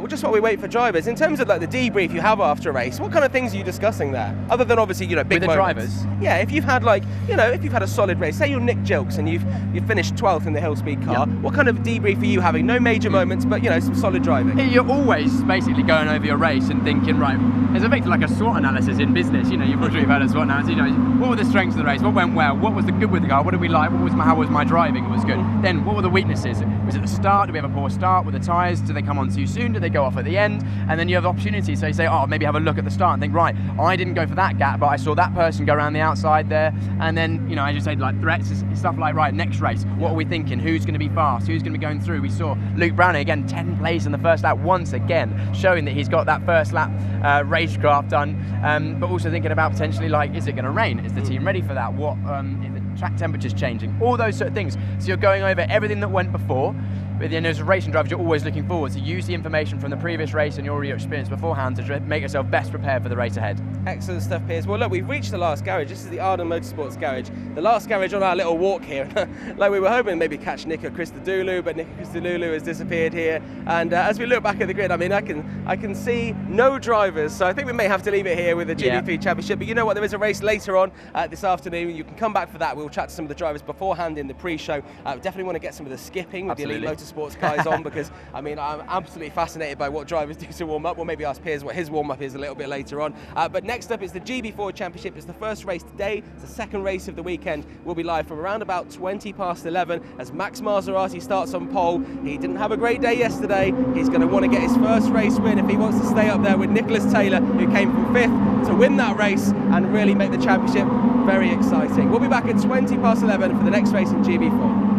just while we wait for drivers, in terms of like the debrief you have after a race, what kind of things are you discussing there? Other than obviously, you know, big with the moments. drivers. Yeah, if you've had if you've had a solid race, say you're Nick Jilks and you've finished 12th in the Hill Speed car, what kind of debrief are you having? No major moments, but you know, some solid driving. You're always basically going over your race and thinking, right, it's effectively like a SWOT analysis in business. You know, you've probably had a SWOT analysis. You know, what were the strengths of the race? What went well? What was the good with the car? What did we like? How was my driving? It was good. Then what were the weaknesses? Was it the start? Did we have a poor start with the tyres? Did they come on too soon? Did they go off at the end? And then you have opportunities. So you say, oh, maybe have a look at the start and think, right, I didn't go for that gap, but I saw that person go around the outside there. And then, you know, as you said, like threats, stuff like, right, next race, what are we thinking? Who's going to be fast? Who's going to be going through? We saw Luke Browning again, 10th place in the first lap once again, showing that he's got that first lap racecraft done, but also thinking about potentially, like, is it going to rain? Is the team ready for that? What if the track temperature's changing? All those sort of things. So you're going over everything that went before. But then as racing drivers, you're always looking forward to use the information from the previous race and your experience beforehand to make yourself best prepared for the race ahead. Excellent stuff, Piers. Well, look, we've reached the last garage. This is the Arnold Motorsports garage. The last garage on our little walk here. Like we were hoping maybe catch Nico Christodoulou, but Nico Christodoulou has disappeared here. And as we look back at the grid, I mean, I can see no drivers, so I think we may have to leave it here with the GB3 Championship. But you know what? There is a race later on this afternoon. You can come back for that. We'll chat to some of the drivers beforehand in the pre-show. Definitely want to get some of the skipping with the Elite Motorsports guys on, because I mean, I'm absolutely fascinated by what drivers do to warm up. We'll maybe ask Piers what his warm up is a little bit later on. But next up is the Gb4 Championship. It's the first race today. It's the second race of the weekend. We'll be live from around about 11:20 as Max Maserati starts on pole. He didn't have a great day yesterday. He's going to want to get his first race win if he wants to stay up there with Nicholas Taylor, who came from 5th, to win that race and really make the championship very exciting. We'll be back at 11:20 for the next race in GB4.